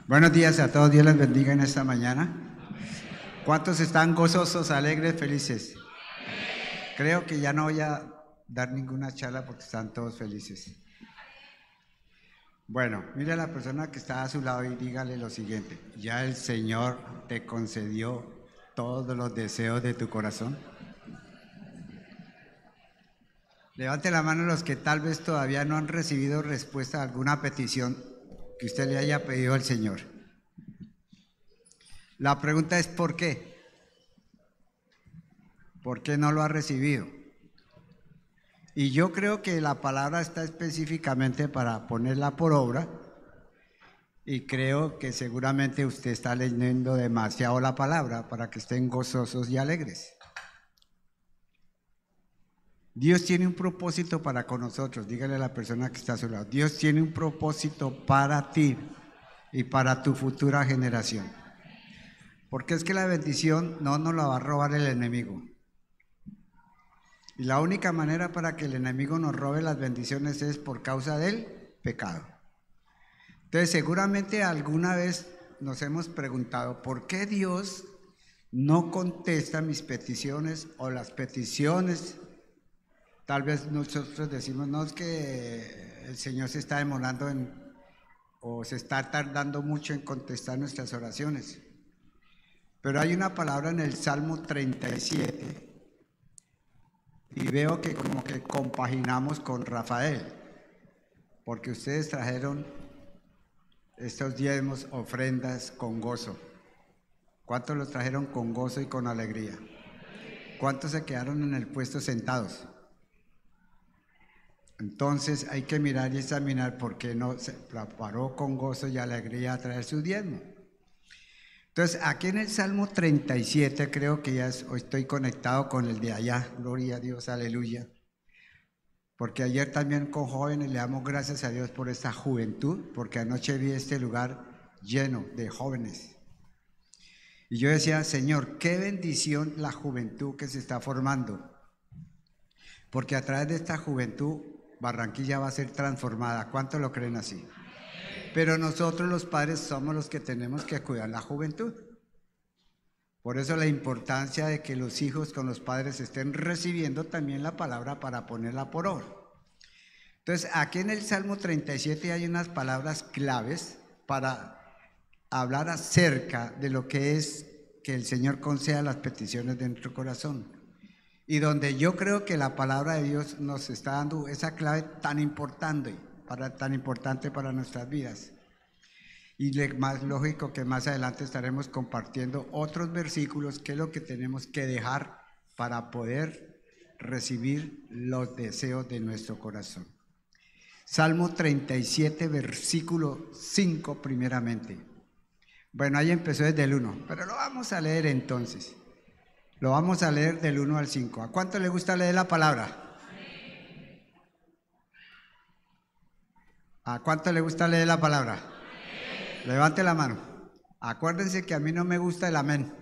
Buenos días a todos, Dios les bendiga en esta mañana. ¿Cuántos están gozosos, alegres, felices? Creo que ya no voy a dar ninguna charla porque están todos felices. Bueno, mire a la persona que está a su lado y dígale lo siguiente: ¿ya el Señor te concedió todos los deseos de tu corazón? Levante la mano los que tal vez todavía no han recibido respuesta a alguna petición que usted le haya pedido al Señor. La pregunta es ¿por qué? ¿Por qué no lo ha recibido? Y yo creo que la palabra está específicamente para ponerla por obra, y creo que seguramente usted está leyendo demasiado la palabra para que estén gozosos y alegres. Dios tiene un propósito para con nosotros. Dígale a la persona que está a su lado: Dios tiene un propósito para ti y para tu futura generación. Porque es que la bendición no nos la va a robar el enemigo. Y la única manera para que el enemigo nos robe las bendiciones es por causa del pecado. Entonces, seguramente alguna vez nos hemos preguntado ¿por qué Dios no contesta mis peticiones o las peticiones? Tal vez nosotros decimos, no, es que el Señor se está demorando o se está tardando mucho en contestar nuestras oraciones. Pero hay una palabra en el Salmo 37 y veo que como que compaginamos con Rafael, porque ustedes trajeron estos diezmos, ofrendas con gozo. ¿Cuántos los trajeron con gozo y con alegría? ¿Cuántos se quedaron en el puesto sentados? Entonces hay que mirar y examinar por qué no se preparó con gozo y alegría a traer su diezmo. Entonces aquí en el Salmo 37, creo que ya hoy estoy conectado con el de allá, gloria a Dios, aleluya. Porque ayer también con jóvenes le damos gracias a Dios por esta juventud, porque anoche vi este lugar lleno de jóvenes. Y yo decía, Señor, qué bendición la juventud que se está formando. Porque a través de esta juventud Barranquilla va a ser transformada. ¿Cuántos lo creen así? Pero nosotros los padres somos los que tenemos que cuidar la juventud. Por eso la importancia de que los hijos con los padres estén recibiendo también la palabra para ponerla por obra. Entonces aquí en el Salmo 37 hay unas palabras claves para hablar acerca de lo que es que el Señor conceda las peticiones de nuestro corazón. Y donde yo creo que la palabra de Dios nos está dando esa clave tan importante para nuestras vidas. Y más lógico que más adelante estaremos compartiendo otros versículos que es lo que tenemos que dejar para poder recibir los deseos de nuestro corazón. Salmo 37, versículo 5 primeramente. Bueno, ahí empezó desde el 1, pero lo vamos a leer entonces. Lo vamos a leer del 1 al 5. ¿A cuánto le gusta leer la palabra? ¿A cuánto le gusta leer la palabra? Levante la mano. Acuérdense que a mí no me gusta el amén.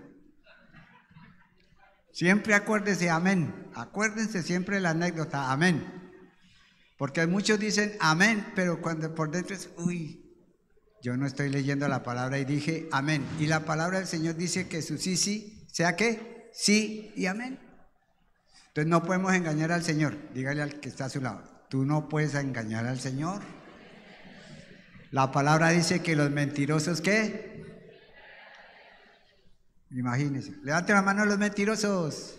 Siempre acuérdense amén. Acuérdense siempre la anécdota, amén. Porque muchos dicen amén, pero cuando por dentro es, yo no estoy leyendo la palabra y dije amén. Y la palabra del Señor dice que su sí, ¿sea qué? Sí y amén. Entonces no podemos engañar al Señor. Dígale al que está a su lado: tú no puedes engañar al Señor. La palabra dice que los mentirosos, ¿qué? Imagínense. Levante la mano a los mentirosos.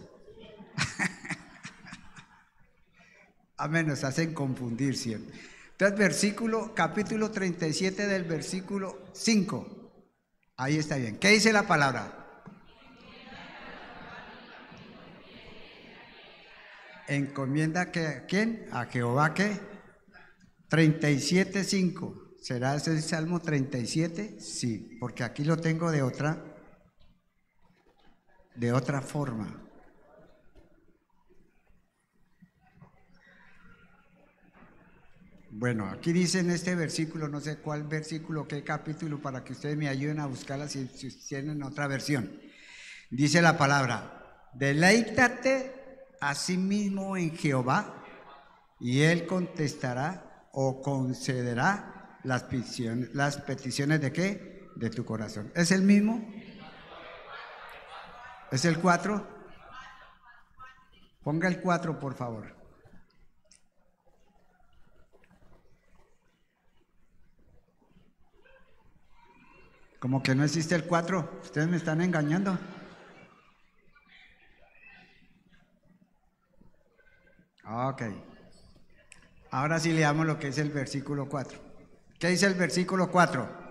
Amén, nos hacen confundir siempre. Entonces capítulo 37 del versículo 5. Ahí está bien. ¿Qué dice la palabra? Encomienda ¿a quién? A Jehová, ¿qué? 37:5. ¿Será ese el Salmo 37? Sí, porque aquí lo tengo de otra forma. Bueno, aquí dice en este versículo, no sé cuál versículo, qué capítulo, para que ustedes me ayuden a buscarla si tienen otra versión. Dice la palabra: deleítate asimismo en Jehová, y Él contestará o concederá las peticiones ¿de qué? de tu corazón. ¿Es el mismo? ¿Es el 4? Ponga el 4, por favor. Como que no existe el 4. Ustedes me están engañando. Ok. Ahora sí leamos lo que es el versículo 4. ¿Qué dice el versículo 4?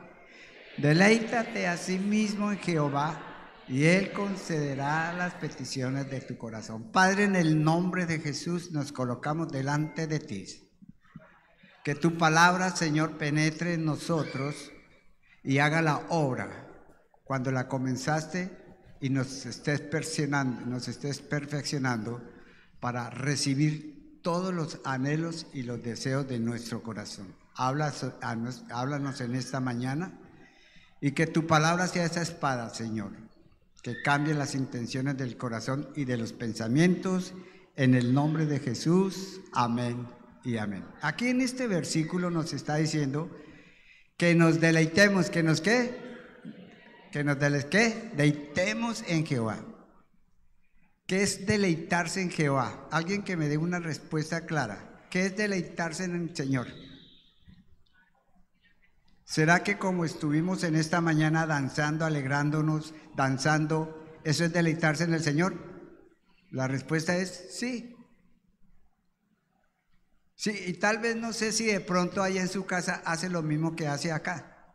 Deleítate a sí mismo en Jehová y Él concederá las peticiones de tu corazón. Padre, en el nombre de Jesús nos colocamos delante de ti. Que tu palabra, Señor, penetre en nosotros y haga la obra cuando la comenzaste y nos estés perfeccionando para recibir todos los anhelos y los deseos de nuestro corazón. Háblanos en esta mañana y que tu palabra sea esa espada, Señor, que cambie las intenciones del corazón y de los pensamientos, en el nombre de Jesús. Amén y amén. Aquí en este versículo nos está diciendo que nos deleitemos, que nos deleitemos en Jehová. ¿Qué es deleitarse en Jehová? Alguien que me dé una respuesta clara. ¿Qué es deleitarse en el Señor? ¿Será que como estuvimos en esta mañana danzando, alegrándonos, danzando, eso es deleitarse en el Señor? La respuesta es sí. Sí, y tal vez no sé si de pronto allá en su casa hace lo mismo que hace acá.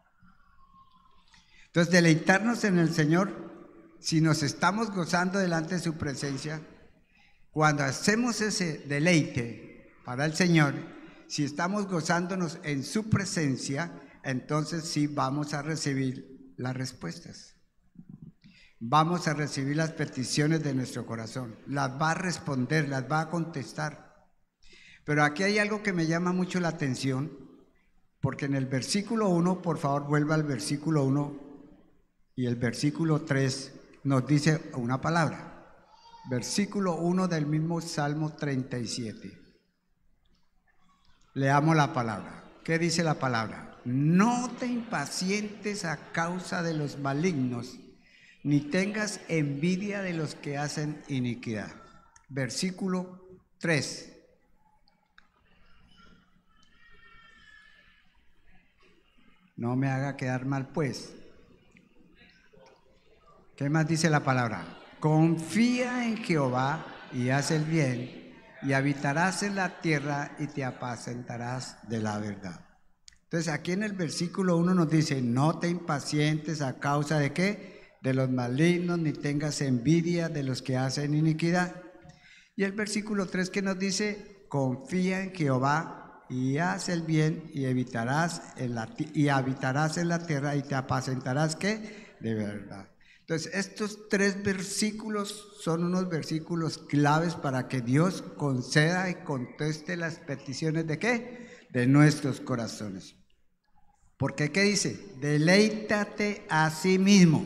Entonces, deleitarnos en el Señor, si nos estamos gozando delante de su presencia, cuando hacemos ese deleite para el Señor, si estamos gozándonos en su presencia, entonces sí vamos a recibir las respuestas. Vamos a recibir las peticiones de nuestro corazón. Las va a responder, las va a contestar. Pero aquí hay algo que me llama mucho la atención, porque en el versículo 1, por favor vuelva al versículo 1 y el versículo 3 nos dice una palabra. Versículo 1 del mismo Salmo 37. Leamos la palabra. ¿Qué dice la palabra? No te impacientes a causa de los malignos, ni tengas envidia de los que hacen iniquidad. Versículo 3. No me haga quedar mal, pues. ¿Qué más dice la palabra? Confía en Jehová y haz el bien, y habitarás en la tierra y te apacentarás de la verdad. Entonces aquí en el versículo 1 nos dice, no te impacientes a causa de ¿qué? De los malignos, ni tengas envidia de los que hacen iniquidad. Y el versículo 3 que nos dice, confía en Jehová y haz el bien y habitarás en la tierra y te apacentarás ¿qué? De verdad. Entonces estos 3 versículos son unos versículos claves para que Dios conceda y conteste las peticiones de ¿qué? De nuestros corazones. Porque ¿qué dice? Deleítate a sí mismo.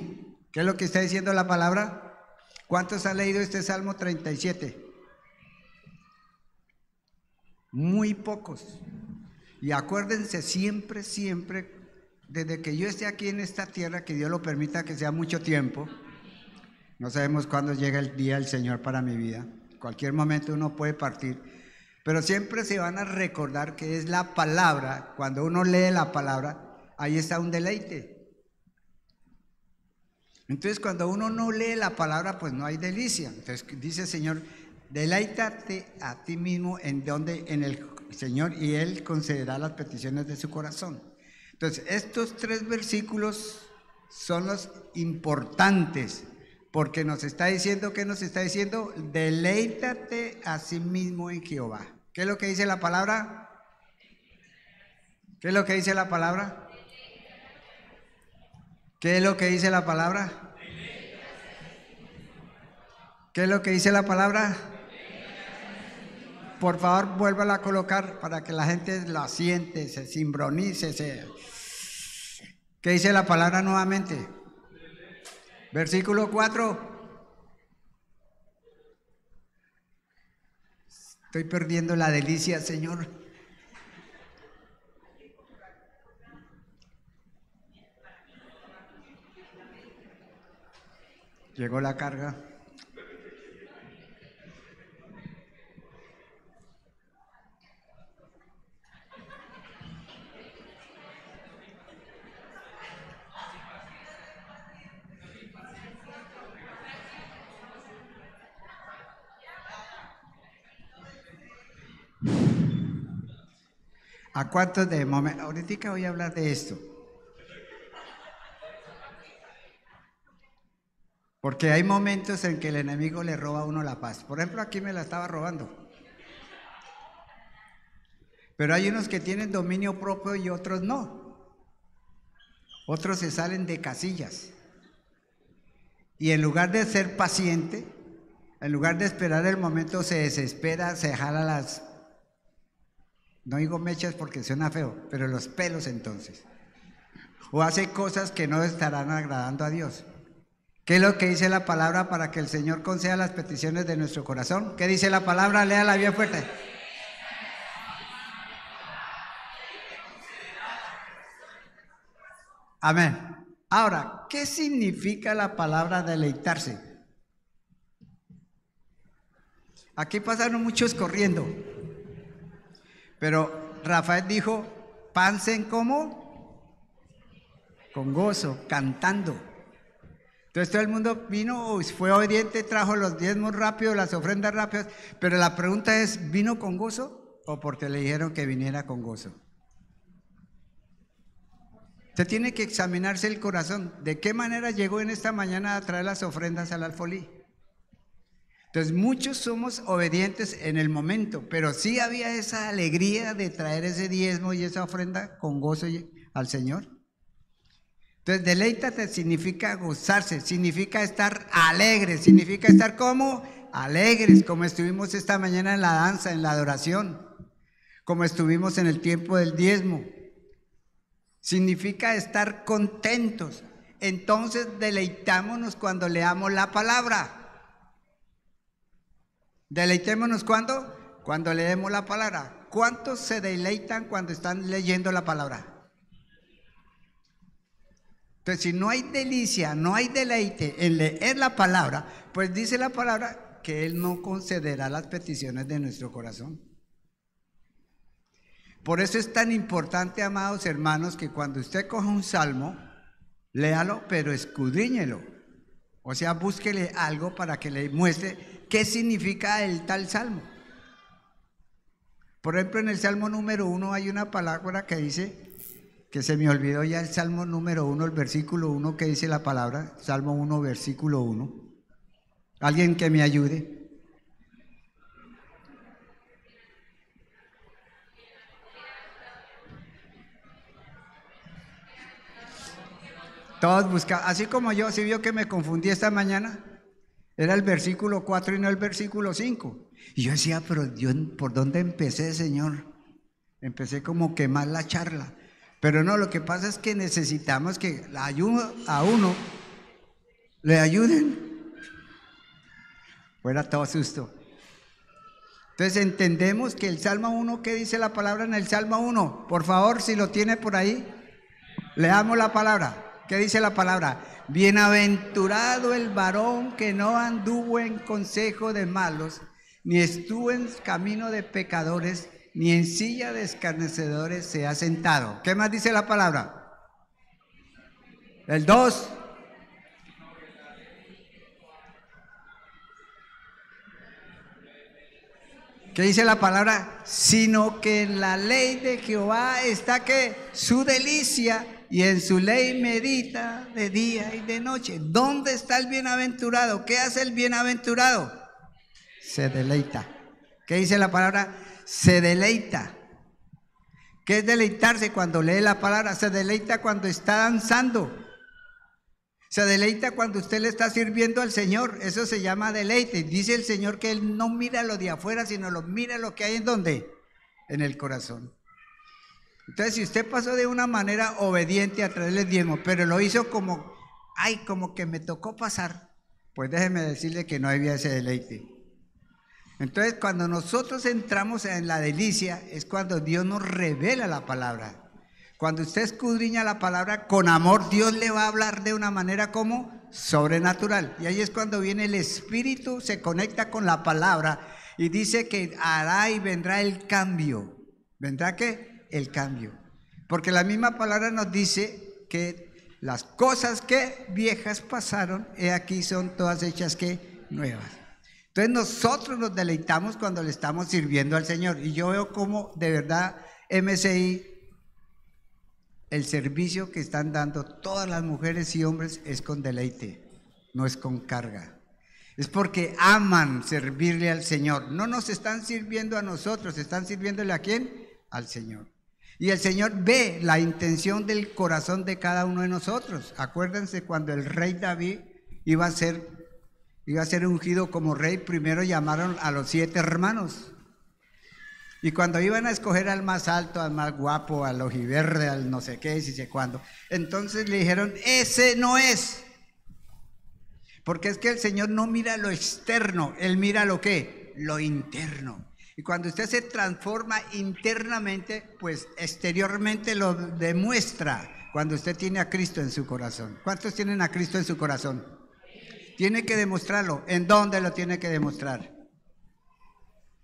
¿Qué es lo que está diciendo la palabra? ¿Cuántos han leído este Salmo 37? Muy pocos. Y acuérdense siempre, desde que yo esté aquí en esta tierra, que Dios lo permita que sea mucho tiempo, no sabemos cuándo llega el día del Señor para mi vida, en cualquier momento uno puede partir, pero siempre se van a recordar que es la palabra, cuando uno lee la palabra, ahí está un deleite. Entonces cuando uno no lee la palabra, pues no hay delicia. Entonces dice el Señor, deleítate a ti mismo en el Señor y Él concederá las peticiones de su corazón. Entonces estos 3 versículos son los importantes, porque nos está diciendo, ¿qué nos está diciendo? Deleítate a sí mismo en Jehová. ¿Qué es lo que dice la palabra? ¿Qué es lo que dice la palabra? ¿Qué es lo que dice la palabra? ¿Qué es lo que dice la palabra? Por favor, vuélvala a colocar para que la gente la siente, se sincronice. ¿Qué dice la palabra nuevamente? Versículo 4. Estoy perdiendo la delicia, Señor. Llegó la carga. ¿A cuántos de momento? Ahorita voy a hablar de esto. Porque hay momentos en que el enemigo le roba a uno la paz. Por ejemplo, aquí me la estaba robando. Pero hay unos que tienen dominio propio y otros no. Otros se salen de casillas. Y en lugar de ser paciente, en lugar de esperar el momento, se desespera, se jala las... No digo mechas porque suena feo, pero los pelos entonces. O hace cosas que no estarán agradando a Dios. ¿Qué es lo que dice la palabra para que el Señor conceda las peticiones de nuestro corazón? ¿Qué dice la palabra? Léala bien fuerte. Amén. Ahora, ¿qué significa la palabra deleitarse? Aquí pasaron muchos corriendo, pero Rafael dijo, pansen como con gozo, cantando. Entonces todo el mundo vino, fue obediente, trajo los diezmos rápidos, las ofrendas rápidas, pero la pregunta es, ¿vino con gozo o porque le dijeron que viniera con gozo? Usted tiene que examinarse el corazón. ¿De qué manera llegó en esta mañana a traer las ofrendas al alfolí? Entonces muchos somos obedientes en el momento, pero sí había esa alegría de traer ese diezmo y esa ofrenda con gozo al Señor. Entonces, deleítate significa gozarse, significa estar alegres, significa estar como alegres, como estuvimos esta mañana en la danza, en la adoración, como estuvimos en el tiempo del diezmo. Significa estar contentos. Entonces, deleitámonos cuando leamos la palabra. Deleitémonos cuando leemos la palabra. ¿Cuántos se deleitan cuando están leyendo la palabra? Entonces, si no hay delicia, no hay deleite en leer la palabra, pues dice la palabra que Él no concederá las peticiones de nuestro corazón. Por eso es tan importante, amados hermanos, que cuando usted coja un salmo, léalo, pero escudriñelo. O sea, búsquele algo para que le muestre qué significa el tal salmo. Por ejemplo, en el Salmo número 1 hay una palabra que dice... que se me olvidó ya el Salmo número 1, el versículo 1, que dice la palabra, Salmo 1, versículo 1. ¿Alguien que me ayude? Todos buscan, así como yo, ¿sí vio que me confundí esta mañana? Era el versículo 4 y no el versículo 5. Y yo decía, pero yo, ¿por dónde empecé, Señor? Empecé como quemar la charla. Pero no, lo que pasa es que necesitamos que a uno le ayuden. Fuera todo susto. Entonces entendemos que el Salmo 1, ¿qué dice la palabra en el Salmo 1? Por favor, si lo tiene por ahí, leamos la palabra. ¿Qué dice la palabra? Bienaventurado el varón que no anduvo en consejo de malos, ni estuvo en camino de pecadores, ni en silla de escarnecedores se ha sentado. ¿Qué más dice la palabra? El 2. ¿Qué dice la palabra? Sino que en la ley de Jehová está que su delicia, y en su ley medita de día y de noche. ¿Dónde está el bienaventurado? ¿Qué hace el bienaventurado? Se deleita. ¿Qué dice la palabra? Se deleita. ¿Qué es deleitarse? Cuando lee la palabra. Se deleita cuando está danzando. Se deleita cuando usted le está sirviendo al Señor. Eso se llama deleite. Dice el Señor que Él no mira lo de afuera, sino lo mira lo que hay en ¿dónde? En el corazón. Entonces, si usted pasó de una manera obediente a traerle el diezmo, pero lo hizo como, ay, como que me tocó pasar, pues déjeme decirle que no había ese deleite. Entonces, cuando nosotros entramos en la delicia, es cuando Dios nos revela la palabra. Cuando usted escudriña la palabra con amor, Dios le va a hablar de una manera como sobrenatural. Y ahí es cuando viene el Espíritu, se conecta con la palabra y dice que hará y vendrá el cambio. ¿Vendrá qué? El cambio. Porque la misma palabra nos dice que las cosas que viejas pasaron, he aquí son todas hechas que nuevas. Entonces nosotros nos deleitamos cuando le estamos sirviendo al Señor. Y yo veo como de verdad MCI, el servicio que están dando todas las mujeres y hombres es con deleite, no es con carga. Es porque aman servirle al Señor. No nos están sirviendo a nosotros, están sirviéndole ¿a quién? Al Señor. Y el Señor ve la intención del corazón de cada uno de nosotros. Acuérdense cuando el rey David iba a ser ungido como rey, primero llamaron a los 7 hermanos. Y cuando iban a escoger al más alto, al más guapo, al ojiverde, al no sé qué, si sé cuándo, entonces le dijeron, ese no es. Porque es que el Señor no mira lo externo, Él mira lo que, lo interno. Y cuando usted se transforma internamente, pues exteriormente lo demuestra cuando usted tiene a Cristo en su corazón. ¿Cuántos tienen a Cristo en su corazón? Tiene que demostrarlo. ¿En dónde lo tiene que demostrar?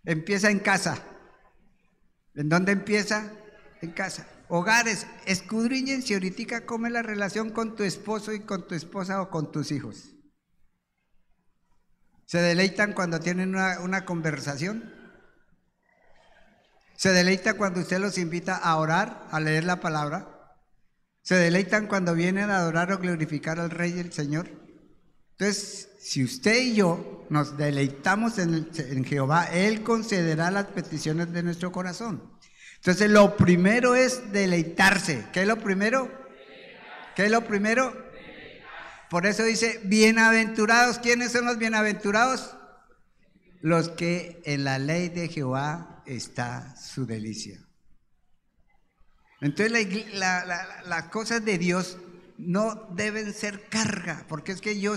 Empieza en casa. ¿En dónde empieza? En casa. Hogares, escudriñense ahorita cómo es la relación con tu esposo y con tu esposa o con tus hijos. ¿Se deleitan cuando tienen una conversación? ¿Se deleitan cuando usted los invita a orar, a leer la palabra? ¿Se deleitan cuando vienen a adorar o glorificar al Rey y el Señor? Entonces, si usted y yo nos deleitamos en Jehová, Él concederá las peticiones de nuestro corazón. Entonces, lo primero es deleitarse. ¿Qué es lo primero? ¿Qué es lo primero? Por eso dice, bienaventurados. ¿Quiénes son los bienaventurados? Los que en la ley de Jehová está su delicia. Entonces, las cosas de Dios no deben ser carga, porque es que yo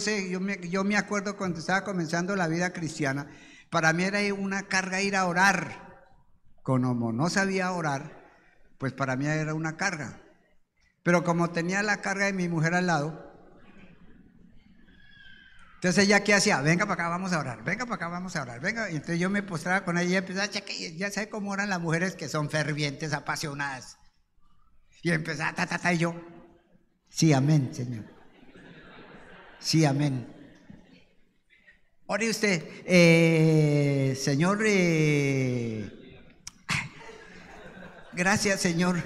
me acuerdo cuando estaba comenzando la vida cristiana, para mí era una carga ir a orar. Como no sabía orar, pues para mí era una carga. Pero como tenía la carga de mi mujer al lado, entonces ella, ¿qué hacía? Venga para acá, vamos a orar, venga para acá, vamos a orar, venga. Y entonces yo me postraba con ella y empezaba, ya sé cómo oran las mujeres que son fervientes, apasionadas. Y empezaba, y yo, sí, amén, Señor. Sí, amén. Ore usted, Señor, gracias, Señor.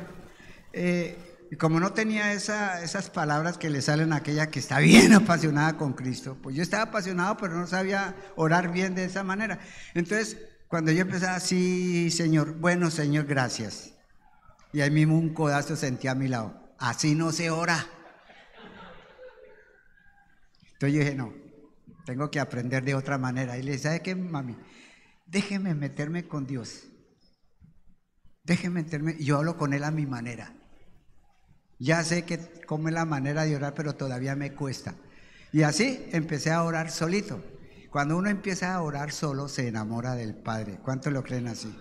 Y como no tenía esas palabras que le salen a aquella que está bien apasionada con Cristo, pues yo estaba apasionado, pero no sabía orar bien de esa manera. Entonces, cuando yo empezaba, sí, Señor, bueno, Señor, gracias. Y ahí mismo un codazo sentí a mi lado. Así no se ora. Entonces yo dije, no, tengo que aprender de otra manera. Y le dije, ¿sabe qué, mami? Déjeme meterme con Dios. Déjeme meterme, yo hablo con Él a mi manera. Ya sé que cómo es la manera de orar, pero todavía me cuesta. Y así empecé a orar solito. Cuando uno empieza a orar solo, se enamora del Padre. ¿Cuántos lo creen así?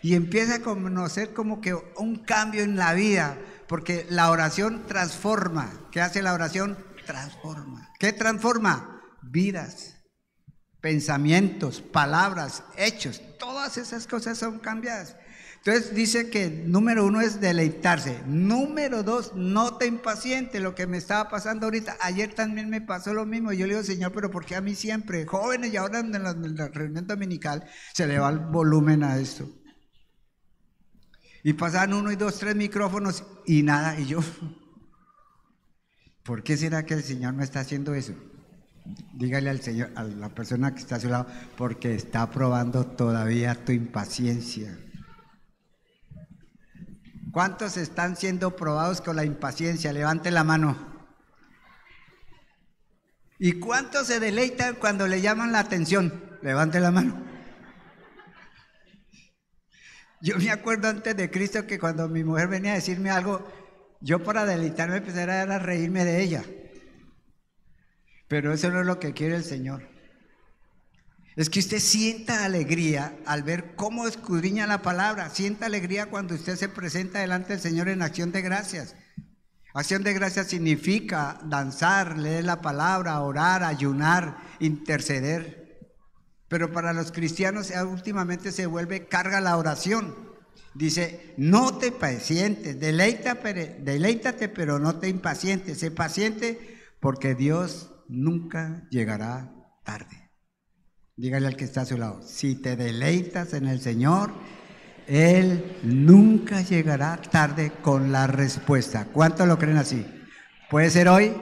Y empieza a conocer como que un cambio en la vida, porque la oración transforma. ¿Qué hace la oración? Transforma. ¿Qué transforma? Vidas, pensamientos, palabras, hechos. Todas esas cosas son cambiadas. Entonces dice que número 1 es deleitarse. Número 2, no te impacientes. Lo que me estaba pasando ahorita, ayer también me pasó lo mismo. Yo le digo, Señor, pero ¿por qué a mí siempre? Jóvenes, y ahora en la reunión dominical se le va el volumen a esto. Y pasaban 1 y 2, 3 micrófonos y nada. Y yo, ¿por qué será que el Señor no está haciendo eso? Dígale al Señor, a la persona que está a su lado, porque está probando todavía tu impaciencia. ¿Cuántos están siendo probados con la impaciencia? Levante la mano. ¿Y cuántos se deleitan cuando le llaman la atención? Levante la mano. Yo me acuerdo antes de Cristo que cuando mi mujer venía a decirme algo, yo para deleitarme empecé a reírme de ella. Pero eso no es lo que quiere el Señor. Es que usted sienta alegría al ver cómo escudriña la palabra. Sienta alegría cuando usted se presenta delante del Señor en acción de gracias. Acción de gracias significa danzar, leer la palabra, orar, ayunar, interceder. Pero para los cristianos últimamente se vuelve carga la oración. Dice, no te impacientes, deleítate, pero no te impacientes. Sé paciente porque Dios nunca llegará tarde. Dígale al que está a su lado, si te deleitas en el Señor, Él nunca llegará tarde con la respuesta. ¿Cuántos lo creen así? Puede ser hoy,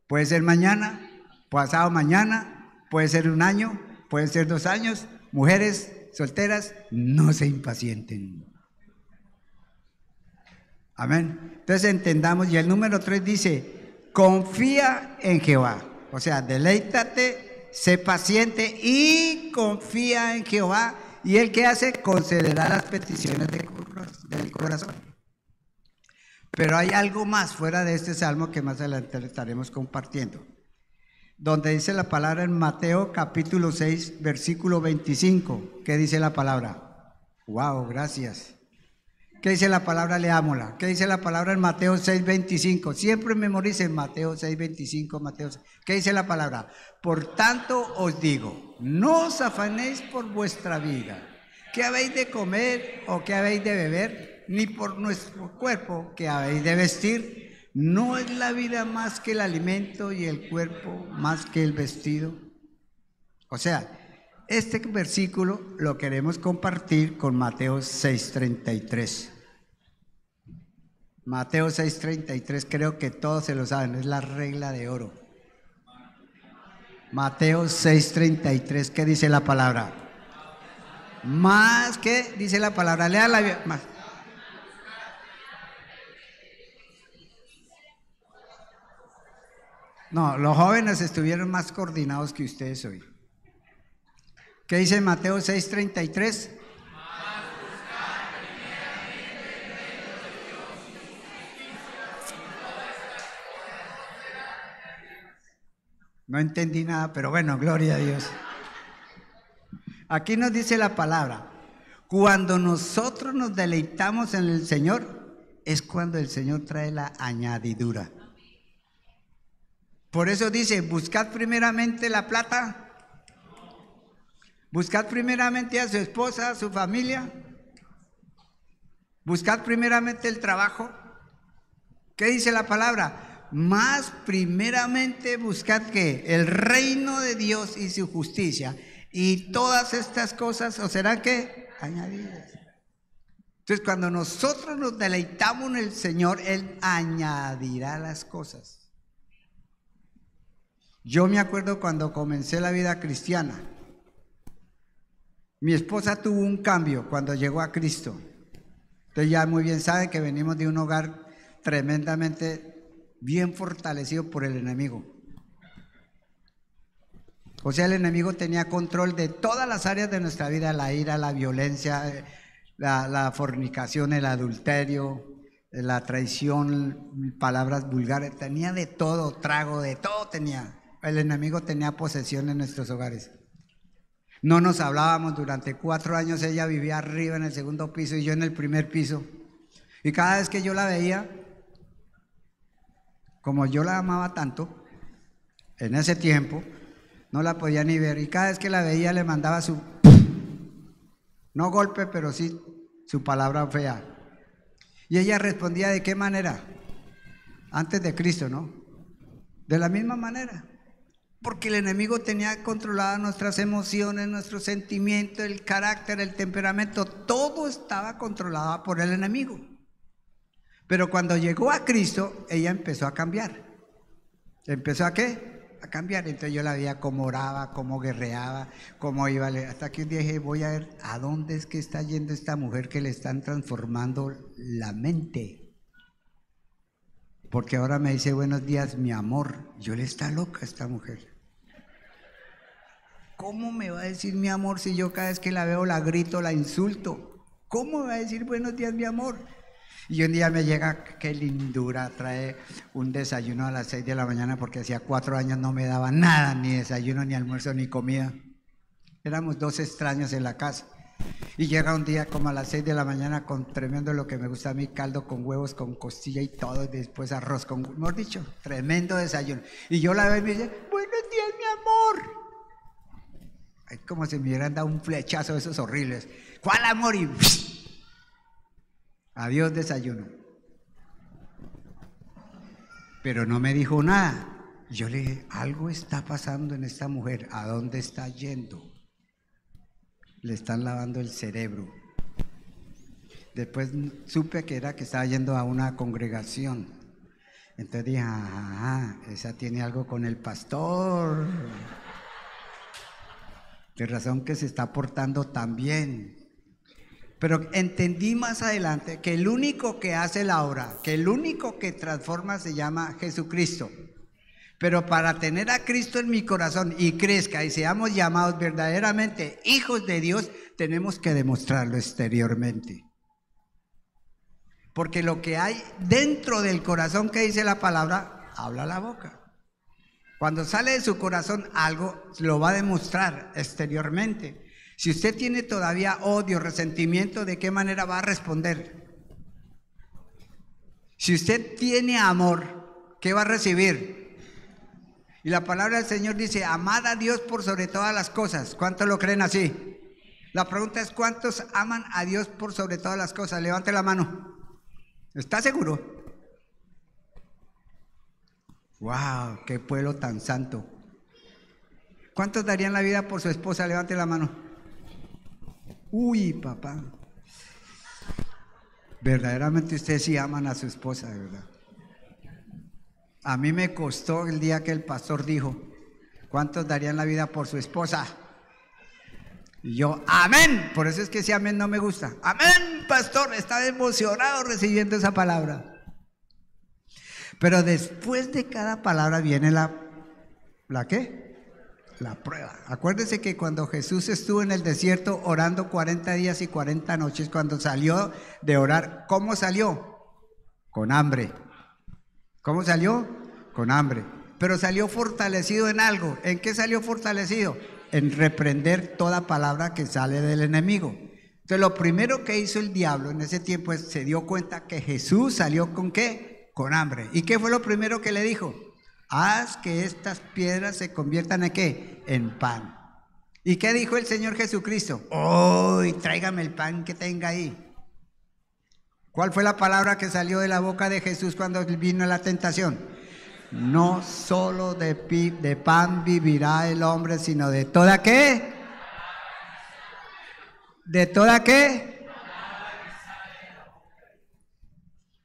puede ser mañana, pasado mañana, puede ser un año, puede ser 2 años. Mujeres solteras, no se impacienten. Amén. Entonces entendamos, y el número 3 dice, confía en Jehová. O sea, deleítate, sé paciente y confía en Jehová. Y Él, ¿qué hace? Concederá las peticiones del corazón. Pero hay algo más fuera de este salmo que más adelante estaremos compartiendo. Donde dice la palabra en Mateo capítulo 6, versículo 25. ¿Qué dice la palabra? Wow, gracias. ¿Qué dice la palabra? Leámosla. ¿Qué dice la palabra en Mateo 6:25? Siempre memoricen Mateo 6:25, Mateo 6. ¿Qué dice la palabra? Por tanto os digo, no os afanéis por vuestra vida, qué habéis de comer o qué habéis de beber, ni por nuestro cuerpo, qué habéis de vestir. ¿No es la vida más que el alimento y el cuerpo más que el vestido? O sea, este versículo lo queremos compartir con Mateo 6:33. Mateo 6:33, creo que todos se lo saben, es la regla de oro. Mateo 6:33, ¿qué dice la palabra? Más que dice la palabra, léala más. No, los jóvenes estuvieron más coordinados que ustedes hoy. ¿Qué dice Mateo 6:33? No entendí nada, pero bueno, gloria a Dios. Aquí nos dice la palabra, cuando nosotros nos deleitamos en el Señor, es cuando el Señor trae la añadidura. Por eso dice, buscad primeramente la plata. Buscad primeramente a su esposa, a su familia. Buscad primeramente el trabajo. ¿Qué dice la palabra? Más primeramente buscad ¿qué? El reino de Dios y su justicia. Y todas estas cosas os serán ¿qué? Añadidas. Entonces cuando nosotros nos deleitamos en el Señor, Él añadirá las cosas. Yo me acuerdo cuando comencé la vida cristiana. Mi esposa tuvo un cambio cuando llegó a Cristo. Ustedes ya muy bien saben que venimos de un hogar tremendamente bien fortalecido por el enemigo. O sea, el enemigo tenía control de todas las áreas de nuestra vida, la ira, la violencia, la fornicación, el adulterio, la traición, palabras vulgares, tenía de todo, trago, de todo tenía. El enemigo tenía posesión en nuestros hogares. No nos hablábamos durante 4 años, ella vivía arriba en el 2.º piso y yo en el 1.er piso. Y cada vez que yo la veía, como yo la amaba tanto, en ese tiempo, no la podía ni ver. Y cada vez que la veía le mandaba su, no golpe, pero sí su palabra fea. Y ella respondía ¿de qué manera? Antes de Cristo, ¿no? De la misma manera. Porque el enemigo tenía controladas nuestras emociones, nuestros sentimientos, el carácter, el temperamento, todo estaba controlado por el enemigo. Pero cuando llegó a Cristo, ella empezó a cambiar. ¿Empezó a qué? A cambiar. Entonces yo la veía cómo oraba, cómo guerreaba, cómo iba. Hasta que un día dije, voy a ver a dónde es que está yendo esta mujer que le están transformando la mente. Porque ahora me dice buenos días, mi amor. Yo le está loca esta mujer. ¿Cómo me va a decir mi amor si yo cada vez que la veo la grito, la insulto? ¿Cómo me va a decir buenos días, mi amor? Y un día me llega, qué lindura, trae un desayuno a las 6 de la mañana porque hacía 4 años no me daba nada, ni desayuno, ni almuerzo, ni comida. Éramos 2 extraños en la casa. Y llega un día como a las 6 de la mañana con tremendo lo que me gusta a mí, caldo con huevos, con costilla y todo, y después arroz con, mejor dicho, tremendo desayuno. Y yo la veo y me dice, buenos días, mi amor. Es como si me hubieran dado un flechazo de esos horribles. ¿Cuál amor? Y adiós desayuno. Pero no me dijo nada. Yo le dije, algo está pasando en esta mujer. ¿A dónde está yendo? Le están lavando el cerebro. Después supe que era que estaba yendo a una congregación. Entonces dije, esa tiene algo con el pastor. De razón que se está portando tan bien. Pero entendí más adelante que el único que hace la obra, que el único que transforma se llama Jesucristo. Pero para tener a Cristo en mi corazón y crezca y seamos llamados verdaderamente hijos de Dios, tenemos que demostrarlo exteriormente. Porque lo que hay dentro del corazón, que dice la palabra, habla la boca. Cuando sale de su corazón algo, lo va a demostrar exteriormente. Si usted tiene todavía odio, resentimiento, ¿de qué manera va a responder? Si usted tiene amor, ¿qué va a recibir? Y la palabra del Señor dice, amad a Dios por sobre todas las cosas. ¿Cuántos lo creen así? La pregunta es, ¿cuántos aman a Dios por sobre todas las cosas? Levante la mano. ¿Está seguro? ¡Wow! ¡Qué pueblo tan santo! ¿Cuántos darían la vida por su esposa? Levante la mano. Uy, papá. Verdaderamente ustedes sí aman a su esposa, de verdad. A mí me costó el día que el pastor dijo, ¿cuántos darían la vida por su esposa? Y yo, amén. Por eso es que ese amén no me gusta. Amén, pastor. Estaba emocionado recibiendo esa palabra. Pero después de cada palabra viene ¿la qué? La prueba. Acuérdense que cuando Jesús estuvo en el desierto orando 40 días y 40 noches, cuando salió de orar, ¿cómo salió? Con hambre. ¿Cómo salió? Con hambre. Pero salió fortalecido en algo. ¿En qué salió fortalecido? En reprender toda palabra que sale del enemigo. Entonces lo primero que hizo el diablo en ese tiempo es, se dio cuenta que Jesús salió ¿con qué? Con hambre. ¿Y qué fue lo primero que le dijo? Haz que estas piedras se conviertan ¿en qué? En pan. ¿Y qué dijo el Señor Jesucristo? ¡Uy, tráigame el pan que tenga ahí! ¿Cuál fue la palabra que salió de la boca de Jesús cuando vino la tentación? No solo de pan vivirá el hombre, sino de toda ¿qué? ¿De toda qué?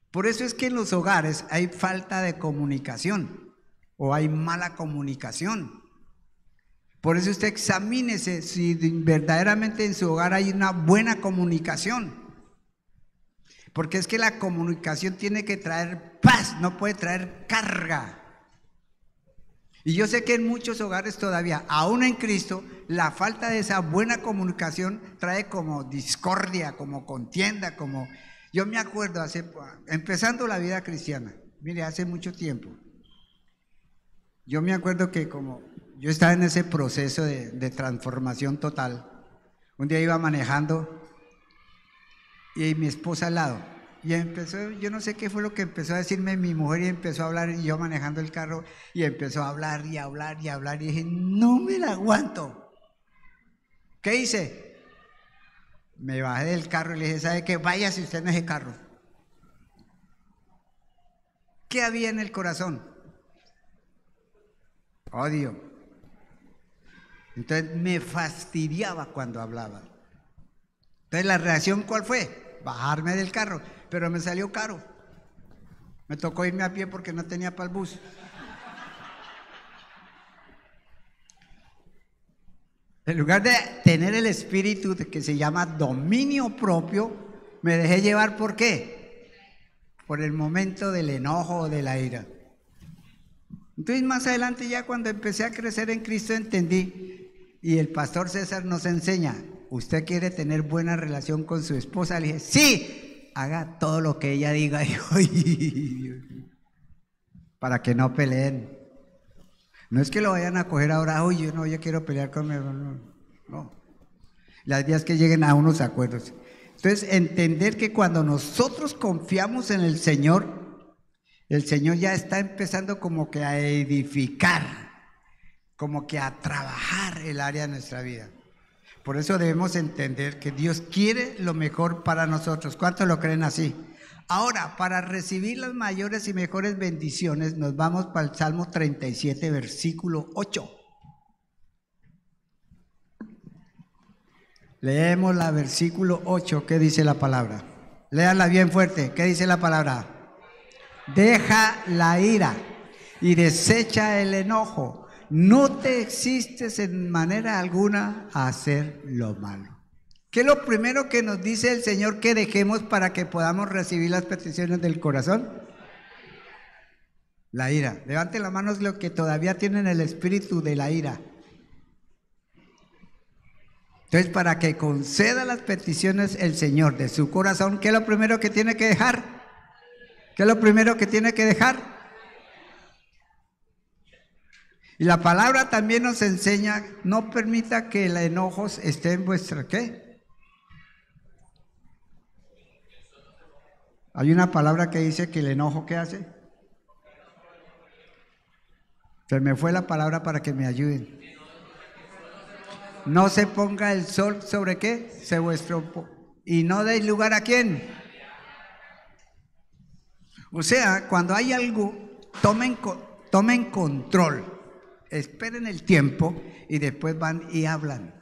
Por eso es que en los hogares hay falta de comunicación o hay mala comunicación. Por eso usted examínese si verdaderamente en su hogar hay una buena comunicación. Porque es que la comunicación tiene que traer paz, no puede traer carga. Y yo sé que en muchos hogares todavía, aún en Cristo, la falta de esa buena comunicación trae como discordia, como contienda, como... Yo me acuerdo, empezando la vida cristiana, mire, hace mucho tiempo, yo me acuerdo que como yo estaba en ese proceso de transformación total, un día iba manejando y mi esposa al lado, y empezó, yo no sé qué fue lo que empezó a decirme mi mujer, y empezó a hablar, y yo manejando el carro, y empezó a hablar y hablar y hablar, y dije, no me la aguanto. ¿Qué hice? Me bajé del carro y le dije, ¿sabe qué? Váyase usted en ese carro. ¿Qué había en el corazón? Odio. Entonces me fastidiaba cuando hablaba. Entonces la reacción ¿cuál fue? Bajarme del carro, pero me salió caro. Me tocó irme a pie porque no tenía para el bus. En lugar de tener el espíritu que se llama dominio propio, me dejé llevar ¿por qué? Por el momento del enojo o de la ira. Entonces más adelante ya cuando empecé a crecer en Cristo entendí, y el pastor César nos enseña, ¿usted quiere tener buena relación con su esposa? Le dije, sí, haga todo lo que ella diga, para que no peleen. No es que lo vayan a coger ahora, oye, no, yo quiero pelear con mi hermano, no. La idea es que lleguen a unos acuerdos. Entonces, entender que cuando nosotros confiamos en el Señor ya está empezando como que a edificar, como que a trabajar el área de nuestra vida. Por eso debemos entender que Dios quiere lo mejor para nosotros. ¿Cuántos lo creen así? Ahora, para recibir las mayores y mejores bendiciones, nos vamos para el Salmo 37, versículo 8. Leemos la versículo 8, ¿qué dice la palabra? Léala bien fuerte, ¿qué dice la palabra? Deja la ira y desecha el enojo. No te existes en manera alguna a hacer lo malo. ¿Qué es lo primero que nos dice el Señor que dejemos para que podamos recibir las peticiones del corazón? La ira. Levanten las manos los que todavía tienen el espíritu de la ira. Entonces, para que conceda las peticiones el Señor de su corazón, ¿qué es lo primero que tiene que dejar? ¿Qué es lo primero que tiene que dejar? Y la palabra también nos enseña, no permita que el enojo esté en vuestra, ¿qué? Hay una palabra que dice que el enojo, ¿qué hace? Se me fue la palabra para que me ayuden. No se ponga el sol sobre qué, y no deis lugar a quién. O sea, cuando hay algo, tomen control, esperen el tiempo y después van y hablan.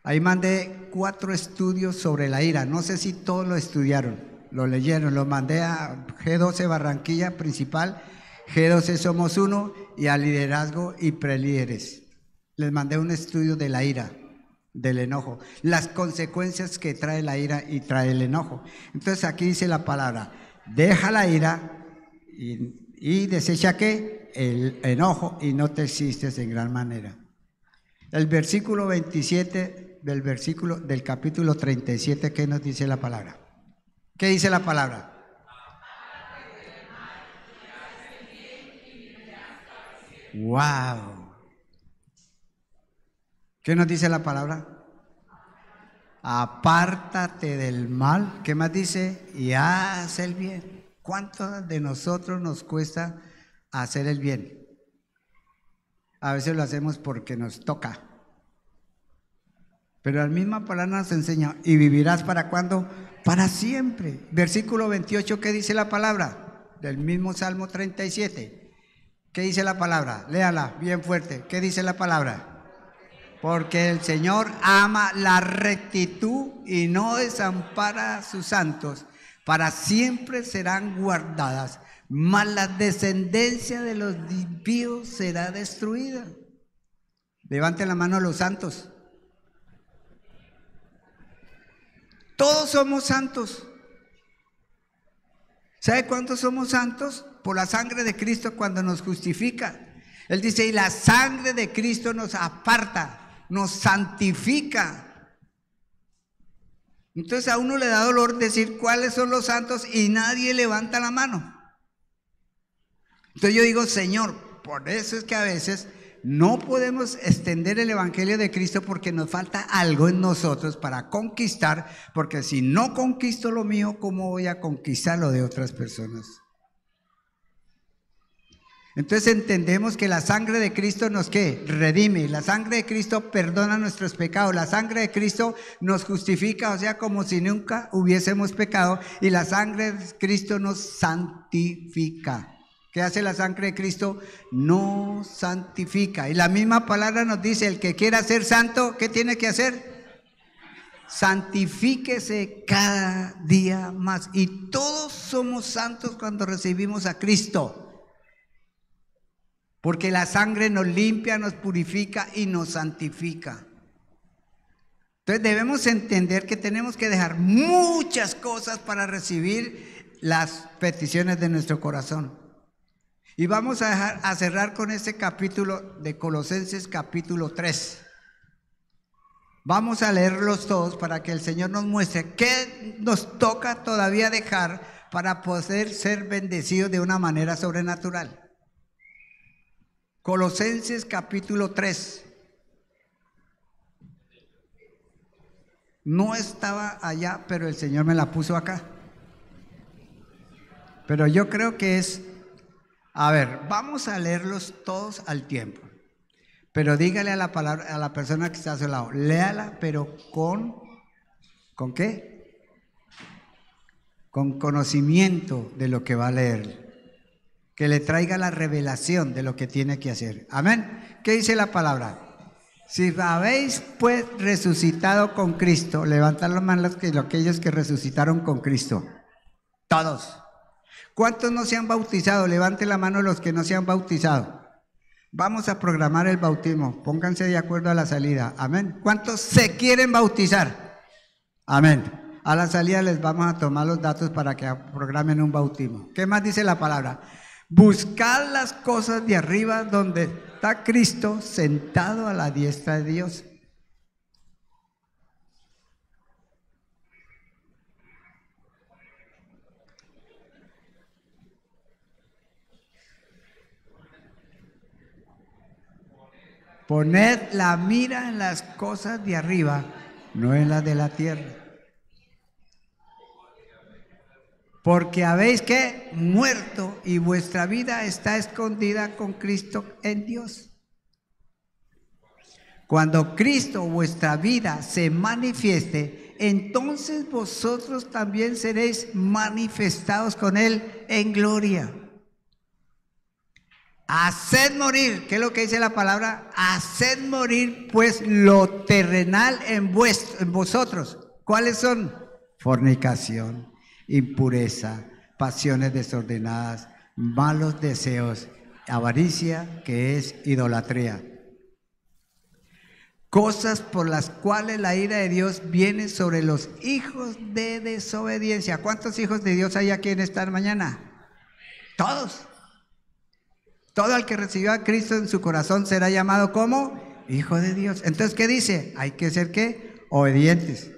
Ahí mandé 4 estudios sobre la ira, no sé si todos lo estudiaron, lo leyeron, lo mandé a G12 Barranquilla principal, G12 Somos Uno y a liderazgo y prelíderes. Les mandé un estudio de la ira, del enojo, las consecuencias que trae la ira y trae el enojo. Entonces aquí dice la palabra, deja la ira y desecha ¿qué? El enojo y no te existes en gran manera. El versículo 27 del capítulo 37, ¿qué nos dice la palabra? ¿Qué dice la palabra? ¡Wow! ¿Qué nos dice la palabra? Apártate del mal. ¿Qué más dice? Y haz el bien. ¿Cuánto de nosotros nos cuesta hacer el bien? A veces lo hacemos porque nos toca. Pero la misma palabra nos enseña, ¿y vivirás para cuándo? Para siempre. Versículo 28, ¿qué dice la palabra? Del mismo Salmo 37. ¿Qué dice la palabra? Léala bien fuerte. ¿Qué dice la palabra? Porque el Señor ama la rectitud y no desampara a sus santos. Para siempre serán guardadas, mas la descendencia de los impíos será destruida. Levanten la mano a los santos. Todos somos santos. ¿Sabe cuántos somos santos? Por la sangre de Cristo cuando nos justifica. Él dice, y la sangre de Cristo nos aparta, nos santifica. Entonces a uno le da dolor decir cuáles son los santos y nadie levanta la mano. Entonces yo digo, Señor, por eso es que a veces no podemos extender el evangelio de Cristo porque nos falta algo en nosotros para conquistar, porque si no conquisto lo mío, ¿cómo voy a conquistar lo de otras personas? Entonces entendemos que la sangre de Cristo nos ¿qué? Redime, la sangre de Cristo perdona nuestros pecados, la sangre de Cristo nos justifica, o sea, como si nunca hubiésemos pecado, y la sangre de Cristo nos santifica. ¿Qué hace la sangre de Cristo? Nos santifica. Y la misma palabra nos dice, el que quiera ser santo, ¿qué tiene que hacer? Santifíquese cada día más. Y todos somos santos cuando recibimos a Cristo. Porque la sangre nos limpia, nos purifica y nos santifica. Entonces debemos entender que tenemos que dejar muchas cosas para recibir las peticiones de nuestro corazón. Y vamos a cerrar con este capítulo de Colosenses capítulo 3. Vamos a leerlos todos para que el Señor nos muestre qué nos toca todavía dejar para poder ser bendecidos de una manera sobrenatural. Colosenses capítulo 3. No estaba allá, pero el Señor me la puso acá. Pero yo creo que es, a ver, vamos a leerlos todos al tiempo. Pero dígale a la palabra, a la persona que está a su lado, léala, pero ¿con qué? Con conocimiento de lo que va a leer. Que le traiga la revelación de lo que tiene que hacer. Amén. ¿Qué dice la palabra? Si habéis pues resucitado con Cristo, levantad las manos aquellos que resucitaron con Cristo. Todos. ¿Cuántos no se han bautizado? Levante la mano los que no se han bautizado. Vamos a programar el bautismo. Pónganse de acuerdo a la salida. Amén. ¿Cuántos se quieren bautizar? Amén. A la salida les vamos a tomar los datos para que programen un bautismo. ¿Qué más dice la palabra? Buscad las cosas de arriba donde está Cristo sentado a la diestra de Dios. Poned la mira en las cosas de arriba, no en las de la tierra. Porque habéis que muerto y vuestra vida está escondida con Cristo en Dios. Cuando Cristo, vuestra vida, se manifieste, entonces vosotros también seréis manifestados con Él en gloria. Haced morir, ¿qué es lo que dice la palabra? Haced morir pues lo terrenal en vosotros. ¿Cuáles son? Fornicación, impureza, pasiones desordenadas, malos deseos, avaricia, que es idolatría. Cosas por las cuales la ira de Dios viene sobre los hijos de desobediencia. ¿Cuántos hijos de Dios hay aquí en esta mañana? Todos. Todo el que recibió a Cristo en su corazón será llamado como hijo de Dios. Entonces, ¿qué dice? Hay que ser, ¿qué? Obedientes.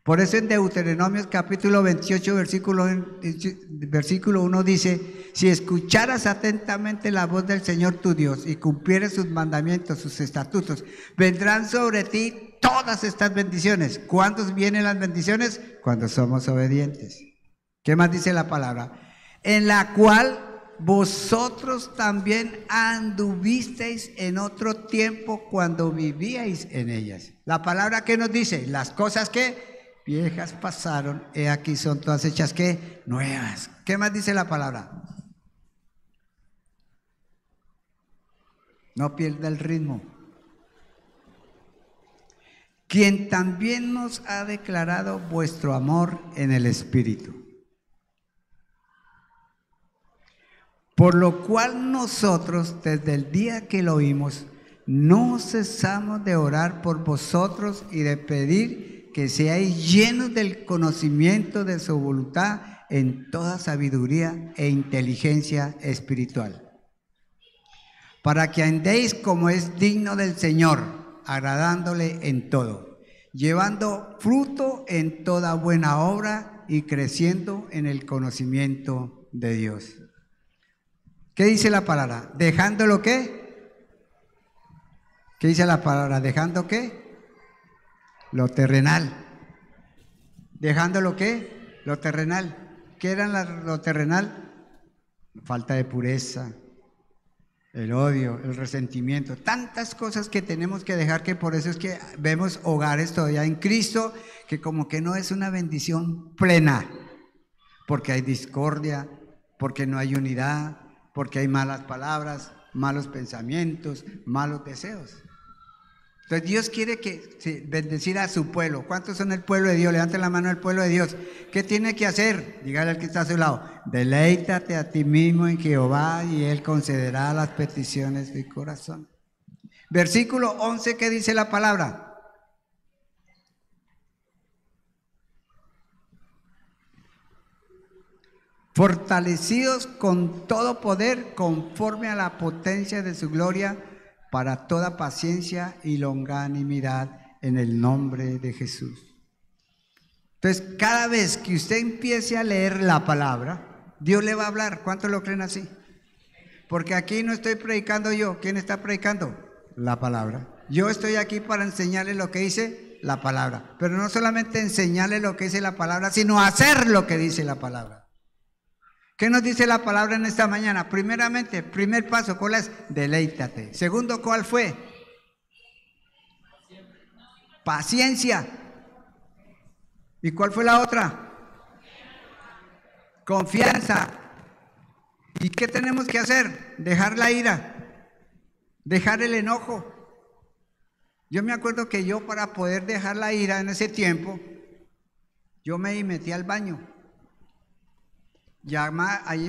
Por eso en Deuteronomio capítulo 28, versículo 1 dice: si escucharas atentamente la voz del Señor tu Dios y cumplieres sus mandamientos, sus estatutos, vendrán sobre ti todas estas bendiciones. ¿Cuándo vienen las bendiciones? Cuando somos obedientes. ¿Qué más dice la palabra? En la cual vosotros también anduvisteis en otro tiempo cuando vivíais en ellas. La palabra que nos dice, las cosas que viejas pasaron, he aquí son todas hechas que nuevas. ¿Qué más dice la palabra? No pierda el ritmo. Quien también nos ha declarado vuestro amor en el Espíritu. Por lo cual nosotros, desde el día que lo oímos, no cesamos de orar por vosotros y de pedir que seáis llenos del conocimiento de su voluntad en toda sabiduría e inteligencia espiritual, para que andéis como es digno del Señor, agradándole en todo, llevando fruto en toda buena obra y creciendo en el conocimiento de Dios. ¿Qué dice la palabra? ¿Dejando lo qué? ¿Qué dice la palabra? ¿Dejando qué? Lo terrenal. ¿Dejando lo qué? Lo terrenal. ¿Qué era lo terrenal? Falta de pureza, el odio, el resentimiento, tantas cosas que tenemos que dejar, que por eso es que vemos hogares todavía en Cristo que como que no es una bendición plena, porque hay discordia, porque no hay unidad, porque hay malas palabras, malos pensamientos, malos deseos. Entonces Dios quiere bendecir a su pueblo. ¿Cuántos son el pueblo de Dios? Levanten la mano al pueblo de Dios. ¿Qué tiene que hacer? Dígale al que está a su lado: deleítate a ti mismo en Jehová y Él concederá las peticiones de tu corazón. Versículo 11, ¿qué dice la palabra? Fortalecidos con todo poder conforme a la potencia de su gloria, para toda paciencia y longanimidad en el nombre de Jesús. Entonces, cada vez que usted empiece a leer la palabra, Dios le va a hablar. ¿Cuántos lo creen así? Porque aquí no estoy predicando yo. ¿Quién está predicando? La palabra. Yo estoy aquí para enseñarle lo que dice la palabra. Pero no solamente enseñarle lo que dice la palabra, sino hacer lo que dice la palabra. ¿Qué nos dice la palabra en esta mañana? Primeramente, primer paso, ¿cuál es? Deleítate. Segundo, ¿cuál fue? Paciencia. ¿Y cuál fue la otra? Confianza. ¿Y qué tenemos que hacer? Dejar la ira, dejar el enojo. Yo me acuerdo que yo, para poder dejar la ira en ese tiempo, yo me metí al baño.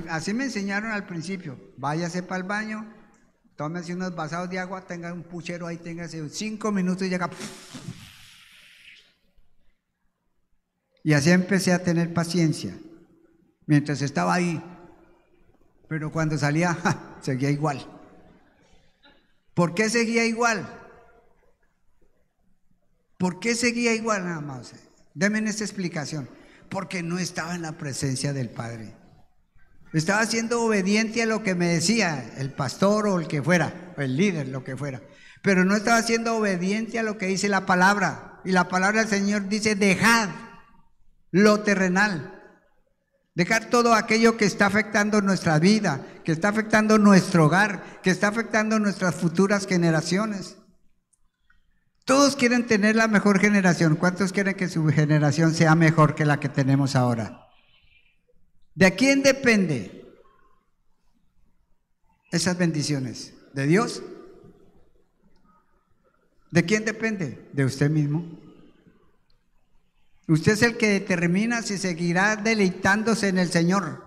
Así me enseñaron al principio: váyase para el baño, tómese unos vasados de agua, tenga un puchero ahí, téngase 5 minutos y llega. Y así empecé a tener paciencia mientras estaba ahí. Pero cuando salía, seguía igual. ¿Por qué seguía igual? ¿Por qué seguía igual? Nada más. Denme esta explicación. Porque no estaba en la presencia del Padre. Estaba siendo obediente a lo que me decía el pastor o el que fuera, o el líder, lo que fuera. Pero no estaba siendo obediente a lo que dice la palabra. Y la palabra del Señor dice: dejad lo terrenal. Dejar todo aquello que está afectando nuestra vida, que está afectando nuestro hogar, que está afectando nuestras futuras generaciones. Todos quieren tener la mejor generación. ¿Cuántos quieren que su generación sea mejor que la que tenemos ahora? ¿De quién depende esas bendiciones? ¿De Dios? ¿De quién depende? De usted mismo. Usted es el que determina si seguirá deleitándose en el Señor.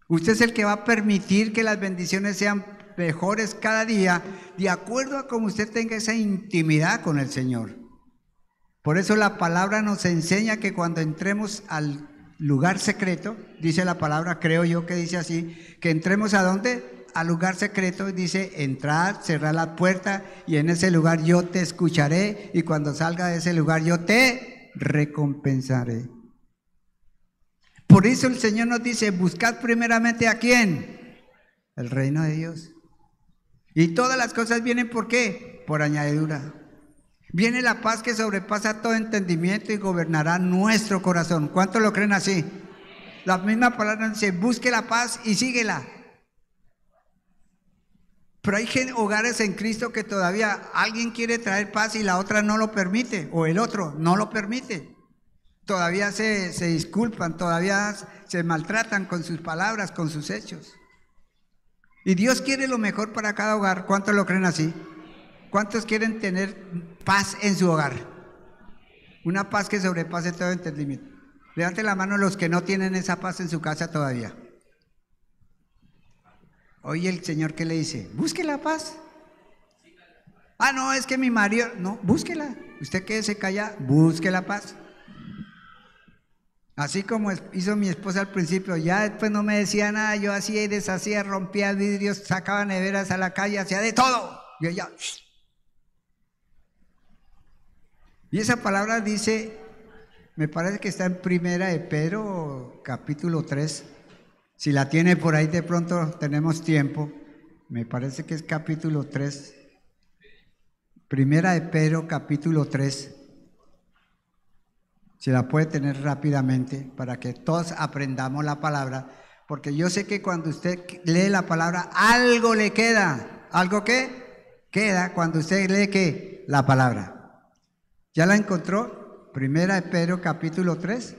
Usted es el que va a permitir que las bendiciones sean mejores cada día, de acuerdo a cómo usted tenga esa intimidad con el Señor. Por eso la palabra nos enseña que cuando entremos al lugar secreto, dice la palabra, creo yo que dice así, que entremos ¿a dónde? Al lugar secreto. Dice: entrad, cerrad la puerta, y en ese lugar yo te escucharé, y cuando salga de ese lugar yo te recompensaré. Por eso el Señor nos dice: buscad primeramente ¿a quién? El reino de Dios. Y todas las cosas vienen ¿por qué? Por añadidura. Viene la paz que sobrepasa todo entendimiento y gobernará nuestro corazón. ¿Cuántos lo creen así? La misma palabra dice: busque la paz y síguela. Pero hay hogares en Cristo que todavía alguien quiere traer paz y la otra no lo permite, o el otro no lo permite. Todavía se disculpan, todavía se maltratan con sus palabras, con sus hechos. Y Dios quiere lo mejor para cada hogar. ¿Cuántos lo creen así? ¿Cuántos quieren tener paz en su hogar? Una paz que sobrepase todo entendimiento. Levanten la mano los que no tienen esa paz en su casa todavía. Oye, el Señor, ¿qué le dice? Busque la paz. Ah, no, es que mi marido... No, búsquela. Usted quédese callado, busque la paz. Así como hizo mi esposa al principio, ya después no me decía nada, yo hacía y deshacía, rompía vidrios, sacaba neveras a la calle, hacía de todo. Y ella... Y esa palabra dice, me parece que está en Primera de Pedro, capítulo 3. Si la tiene por ahí, de pronto tenemos tiempo. Me parece que es capítulo 3. Primera de Pedro, capítulo 3. Si la puede tener rápidamente para que todos aprendamos la palabra. Porque yo sé que cuando usted lee la palabra, algo le queda. ¿Algo qué? Queda cuando usted lee ¿qué? La palabra. ¿Ya la encontró? Primera de Pedro, capítulo 3.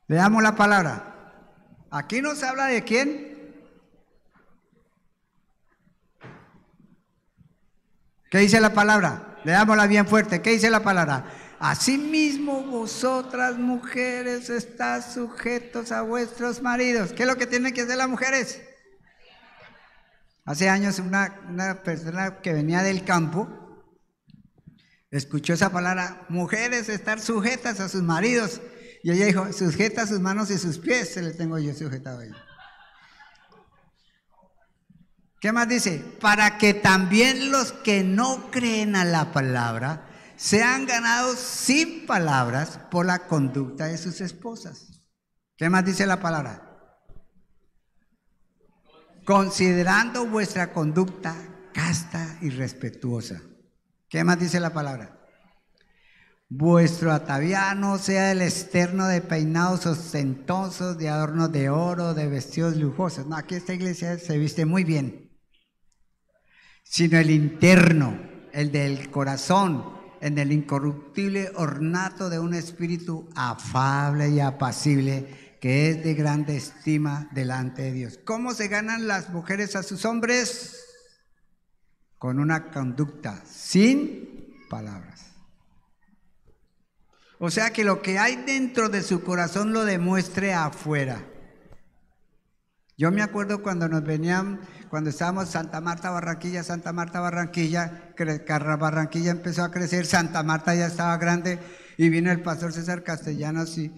Leamos la palabra. Aquí nos habla de quién. ¿Qué dice la palabra? Leámosla bien fuerte. ¿Qué dice la palabra? Asimismo vosotras mujeres estad sujetos a vuestros maridos. ¿Qué es lo que tienen que hacer las mujeres? Hace años una persona que venía del campo escuchó esa palabra: mujeres estar sujetas a sus maridos. Y ella dijo: sujeta sus manos y sus pies, se le tengo yo sujetado ahí. ¿Qué más dice? Para que también los que no creen a la palabra sean ganados sin palabras por la conducta de sus esposas. ¿Qué más dice la palabra? Considerando vuestra conducta casta y respetuosa. ¿Qué más dice la palabra? Vuestro atavío no sea el externo de peinados ostentosos, de adornos de oro, de vestidos lujosos. No, aquí esta iglesia se viste muy bien. Sino el interno, el del corazón, en el incorruptible ornato de un espíritu afable y apacible, que es de grande estima delante de Dios. ¿Cómo se ganan las mujeres a sus hombres? Con una conducta sin palabras. O sea, que lo que hay dentro de su corazón lo demuestre afuera. Yo me acuerdo cuando nos venían, cuando estábamos Santa Marta, Barranquilla, Barranquilla empezó a crecer, Santa Marta ya estaba grande y vino el pastor César Castellanos y,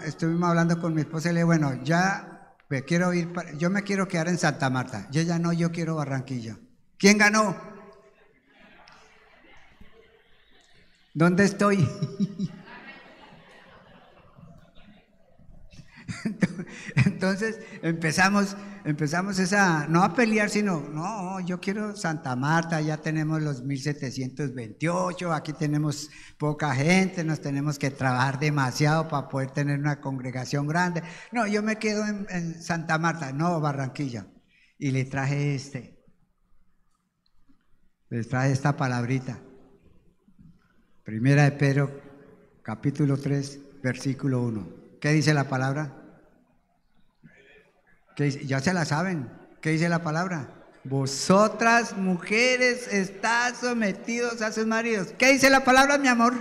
estuvimos hablando con mi esposa y le dije, bueno, ya me quiero ir, yo me quiero quedar en Santa Marta. Y ella no, yo quiero Barranquilla. ¿Quién ganó? ¿Dónde estoy? Entonces empezamos esa, no a pelear, sino, no, yo quiero Santa Marta, ya tenemos los 1728, aquí tenemos poca gente, nos tenemos que trabajar demasiado para poder tener una congregación grande. No, yo me quedo en Santa Marta, no, Barranquilla. Y le traje esta palabrita. Primera de Pedro, capítulo 3, versículo 1. ¿Qué dice la palabra? Ya se la saben. ¿Qué dice la palabra? Vosotras mujeres estáis sometidos a sus maridos. ¿Qué dice la palabra, mi amor?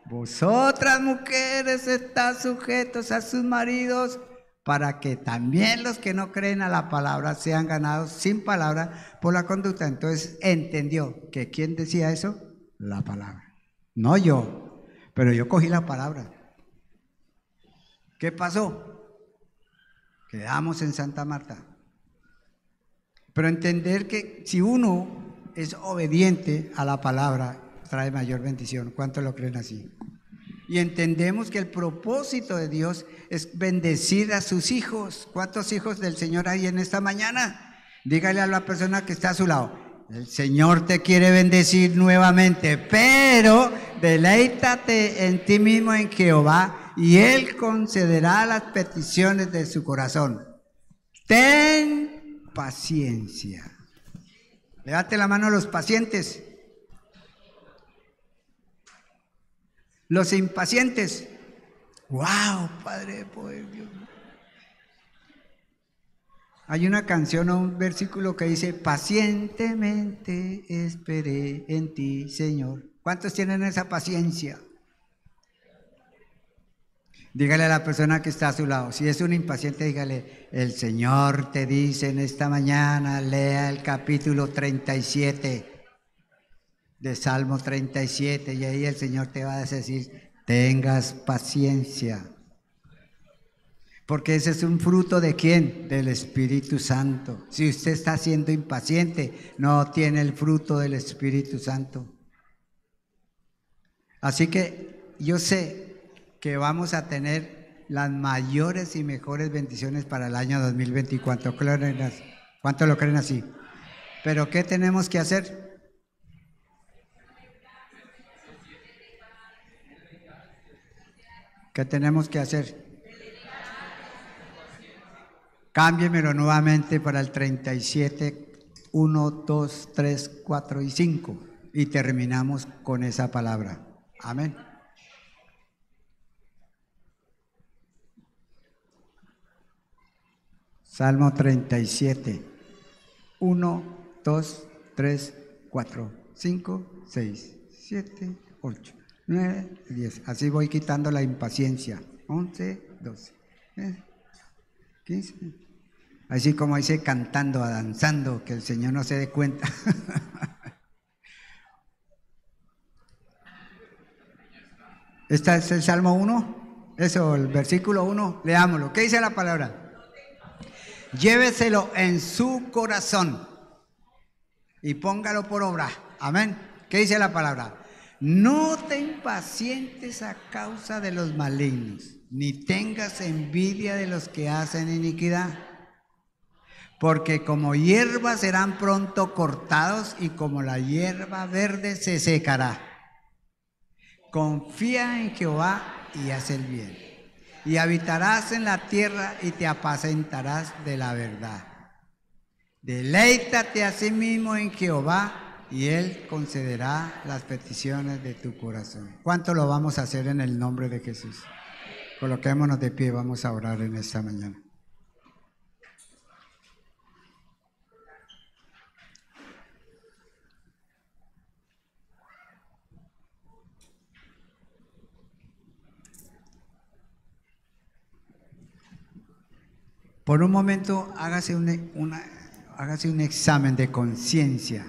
Vosotras mujeres estáis sujetos a sus maridos, para que también los que no creen a la palabra sean ganados sin palabra por la conducta. Entonces entendió que ¿quién decía eso? La palabra. No yo, pero yo cogí la palabra. ¿Qué pasó? Quedamos en Santa Marta. Pero entender que si uno es obediente a la palabra, trae mayor bendición. ¿Cuántos lo creen así? Y entendemos que el propósito de Dios es bendecir a sus hijos. ¿Cuántos hijos del Señor hay en esta mañana? Dígale a la persona que está a su lado: el Señor te quiere bendecir nuevamente, pero deleítate en ti mismo, en Jehová, y Él concederá las peticiones de su corazón. Ten paciencia. Levante la mano a los pacientes. Los impacientes. ¡Wow! Padre de poder, Dios. Hay una canción o un versículo que dice: pacientemente esperé en ti, Señor. ¿Cuántos tienen esa paciencia? Dígale a la persona que está a su lado, si es un impaciente, dígale: el Señor te dice en esta mañana, lea el capítulo 37 de Salmo 37, y ahí el Señor te va a decir: tengas paciencia. Porque ese es un fruto ¿de quién? Del Espíritu Santo. Si usted está siendo impaciente, no tiene el fruto del Espíritu Santo. Así que yo sé que vamos a tener las mayores y mejores bendiciones para el año 2024. ¿Cuánto lo creen así? Pero ¿qué tenemos que hacer? ¿Qué tenemos que hacer? Cámbiemelo nuevamente para el 37, 1, 2, 3, 4 y 5 y terminamos con esa palabra. Amén. Salmo 37, 1, 2, 3, 4, 5, 6, 7, 8, 9, 10. Así voy quitando la impaciencia. 11, 12, 15. Así como dice, cantando, danzando, que el Señor no se dé cuenta. ¿Este es el Salmo 1? Eso, el versículo 1, leámoslo. ¿Qué dice la palabra? Lléveselo en su corazón y póngalo por obra. Amén. ¿Qué dice la palabra? No te impacientes a causa de los malignos, ni tengas envidia de los que hacen iniquidad, porque como hierba serán pronto cortados y como la hierba verde se secará. Confía en Jehová y haz el bien, y habitarás en la tierra y te apacentarás de la verdad. Deleítate a sí mismo en Jehová y Él concederá las peticiones de tu corazón. ¿Cuánto lo vamos a hacer en el nombre de Jesús? Coloquémonos de pie, vamos a orar en esta mañana. Por un momento, hágase un examen de conciencia.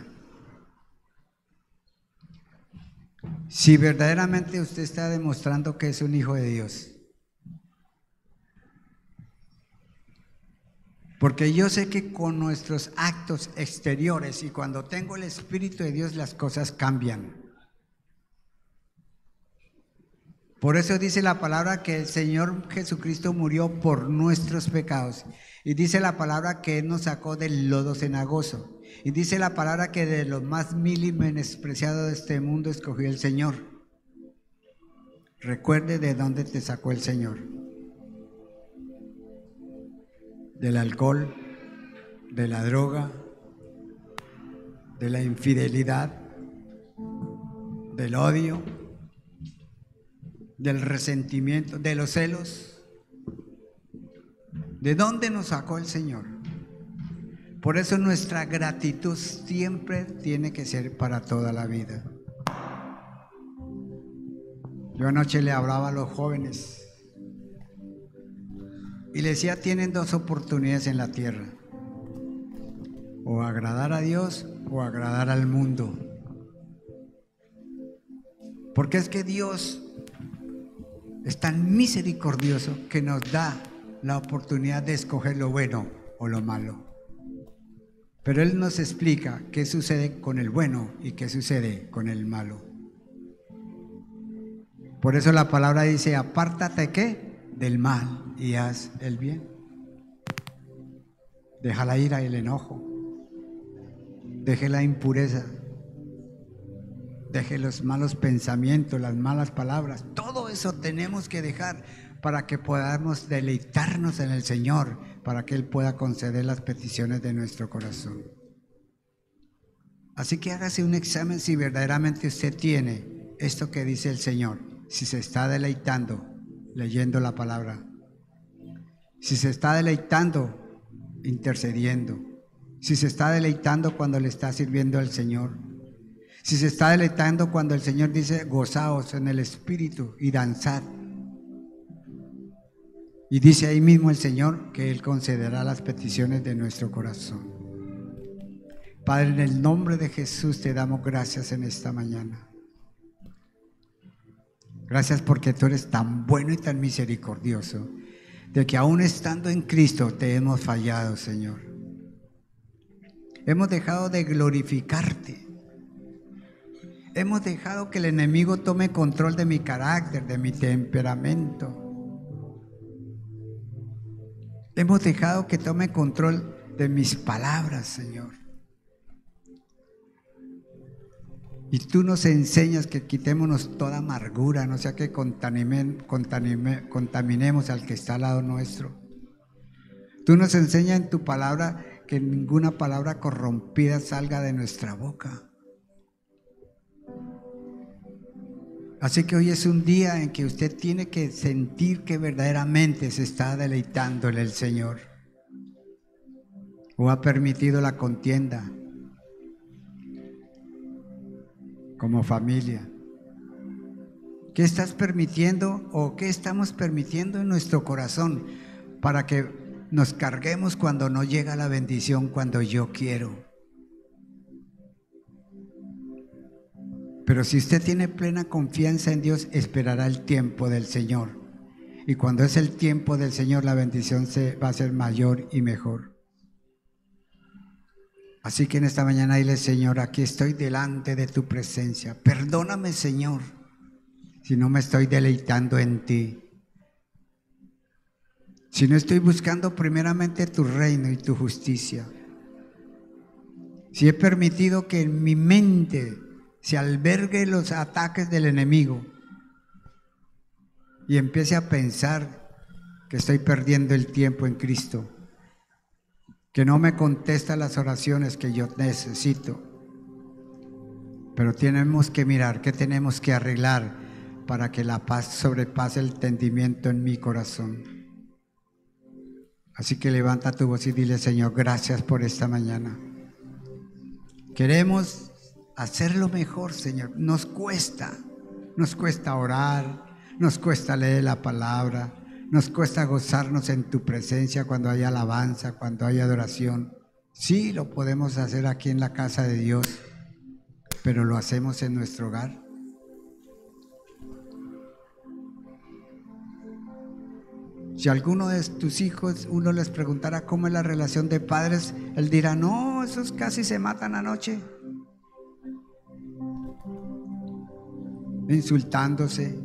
Si verdaderamente usted está demostrando que es un hijo de Dios. Porque yo sé que con nuestros actos exteriores y cuando tengo el Espíritu de Dios, las cosas cambian. Por eso dice la palabra que el Señor Jesucristo murió por nuestros pecados. Y dice la palabra que Él nos sacó del lodo cenagoso. Y dice la palabra que de lo más vil y menospreciado de este mundo escogió el Señor. Recuerde de dónde te sacó el Señor. Del alcohol, de la droga, de la infidelidad, del odio, del resentimiento, de los celos. ¿De dónde nos sacó el Señor? Por eso nuestra gratitud siempre tiene que ser para toda la vida. Yo anoche le hablaba a los jóvenes y les decía, tienen dos oportunidades en la tierra: o agradar a Dios o agradar al mundo. Porque es que Dios es tan misericordioso que nos da la oportunidad de escoger lo bueno o lo malo. Pero Él nos explica qué sucede con el bueno y qué sucede con el malo. Por eso la palabra dice, apártate ¿qué? Del mal y haz el bien. Deja la ira y el enojo. Deje la impureza. Deje los malos pensamientos, las malas palabras. Todo eso tenemos que dejar para que podamos deleitarnos en el Señor, para que Él pueda conceder las peticiones de nuestro corazón. Así que hágase un examen si verdaderamente usted tiene esto que dice el Señor, si se está deleitando leyendo la palabra, si se está deleitando intercediendo, si se está deleitando cuando le está sirviendo al Señor, si se está deleitando cuando el Señor dice gozaos en el Espíritu y danzad. Y dice ahí mismo el Señor que Él concederá las peticiones de nuestro corazón. Padre, en el nombre de Jesús te damos gracias en esta mañana. Gracias porque tú eres tan bueno y tan misericordioso, de que aún estando en Cristo te hemos fallado, Señor. Hemos dejado de glorificarte. Hemos dejado que el enemigo tome control de mi carácter, de mi temperamento. Hemos dejado que tome control de mis palabras, Señor. Y tú nos enseñas que quitémonos toda amargura, no sea que contaminemos al que está al lado nuestro. Tú nos enseñas en tu palabra que ninguna palabra corrompida salga de nuestra boca. Así que hoy es un día en que usted tiene que sentir que verdaderamente se está deleitándole el Señor. O ha permitido la contienda como familia. ¿Qué estás permitiendo o qué estamos permitiendo en nuestro corazón para que nos carguemos cuando no llega la bendición, cuando yo quiero? Pero si usted tiene plena confianza en Dios, esperará el tiempo del Señor. Y cuando es el tiempo del Señor, la bendición va a ser mayor y mejor. Así que en esta mañana dile, Señor, aquí estoy delante de tu presencia. Perdóname, Señor, si no me estoy deleitando en ti. si no estoy buscando primeramente tu reino y tu justicia, si he permitido que en mi mente se alberguen los ataques del enemigo y empiece a pensar que estoy perdiendo el tiempo en Cristo, que no me contesta las oraciones que yo necesito. Pero tenemos que mirar qué tenemos que arreglar para que la paz sobrepase el entendimiento en mi corazón. Así que levanta tu voz y dile: Señor, gracias por esta mañana. Queremos hacerlo mejor, Señor. Nos cuesta orar, nos cuesta leer la palabra, nos cuesta gozarnos en tu presencia cuando hay alabanza, cuando hay adoración. Sí, lo podemos hacer aquí en la casa de Dios, pero lo hacemos en nuestro hogar. Si a alguno de tus hijos uno les preguntara cómo es la relación de padres, él dirá: no, esos casi se matan anoche, insultándose.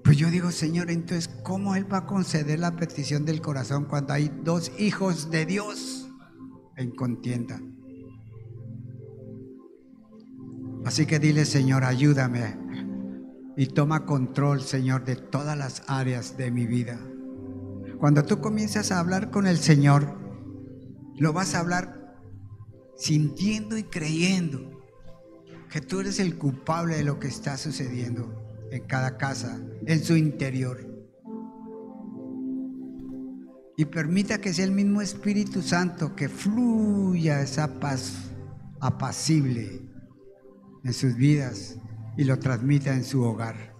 Pues yo digo: Señor, entonces ¿cómo Él va a conceder la petición del corazón cuando hay dos hijos de Dios en contienda? Así que dile: Señor, ayúdame y toma control, Señor, de todas las áreas de mi vida. Cuando tú comienzas a hablar con el Señor, lo vas a hablar sintiendo y creyendo que tú eres el culpable de lo que está sucediendo en cada casa, en su interior. Y permita que sea el mismo Espíritu Santo que fluya esa paz apacible en sus vidas y lo transmita en su hogar.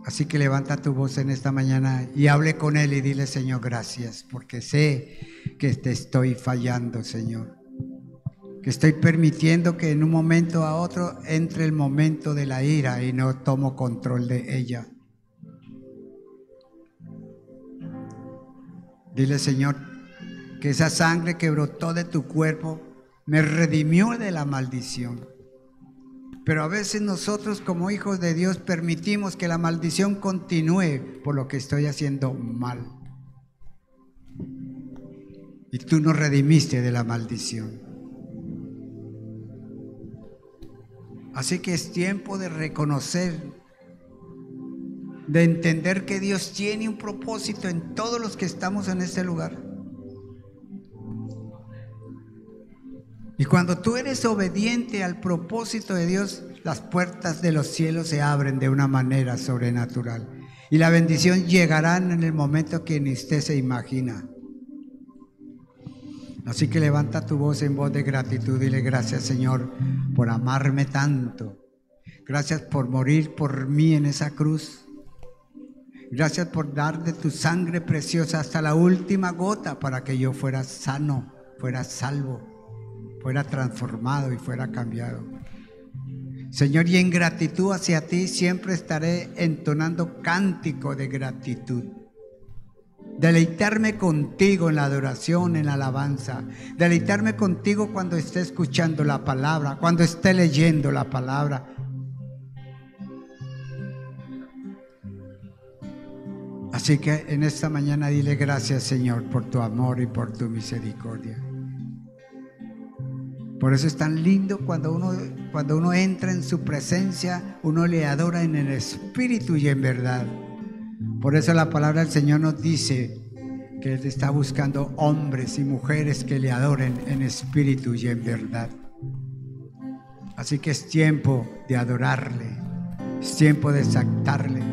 Así que levanta tu voz en esta mañana y hable con Él y dile: Señor, gracias, porque sé que te estoy fallando, Señor, que estoy permitiendo que en un momento a otro entre el momento de la ira y no tomo control de ella. Dile: Señor, que esa sangre que brotó de tu cuerpo me redimió de la maldición. Pero a veces nosotros como hijos de Dios permitimos que la maldición continúe por lo que estoy haciendo mal. Y tú nos redimiste de la maldición. Así que es tiempo de reconocer, de entender que Dios tiene un propósito en todos los que estamos en este lugar. Y cuando tú eres obediente al propósito de Dios, las puertas de los cielos se abren de una manera sobrenatural. Y la bendición llegará en el momento que ni usted se imagina. Así que levanta tu voz en voz de gratitud y dile: gracias, Señor, por amarme tanto. Gracias por morir por mí en esa cruz. Gracias por dar de tu sangre preciosa hasta la última gota para que yo fuera sano, fuera salvo, fuera transformado y fuera cambiado. Señor, y en gratitud hacia ti siempre estaré entonando cántico de gratitud. Deleitarme contigo en la adoración, en la alabanza. Deleitarme contigo cuando esté escuchando la palabra, cuando esté leyendo la palabra. Así que en esta mañana dile: gracias, Señor, por tu amor y por tu misericordia. Por eso es tan lindo cuando uno entra en su presencia, uno le adora en el espíritu y en verdad. Por eso la palabra del Señor nos dice que Él está buscando hombres y mujeres que le adoren en espíritu y en verdad. Así que es tiempo de adorarle, es tiempo de exaltarle,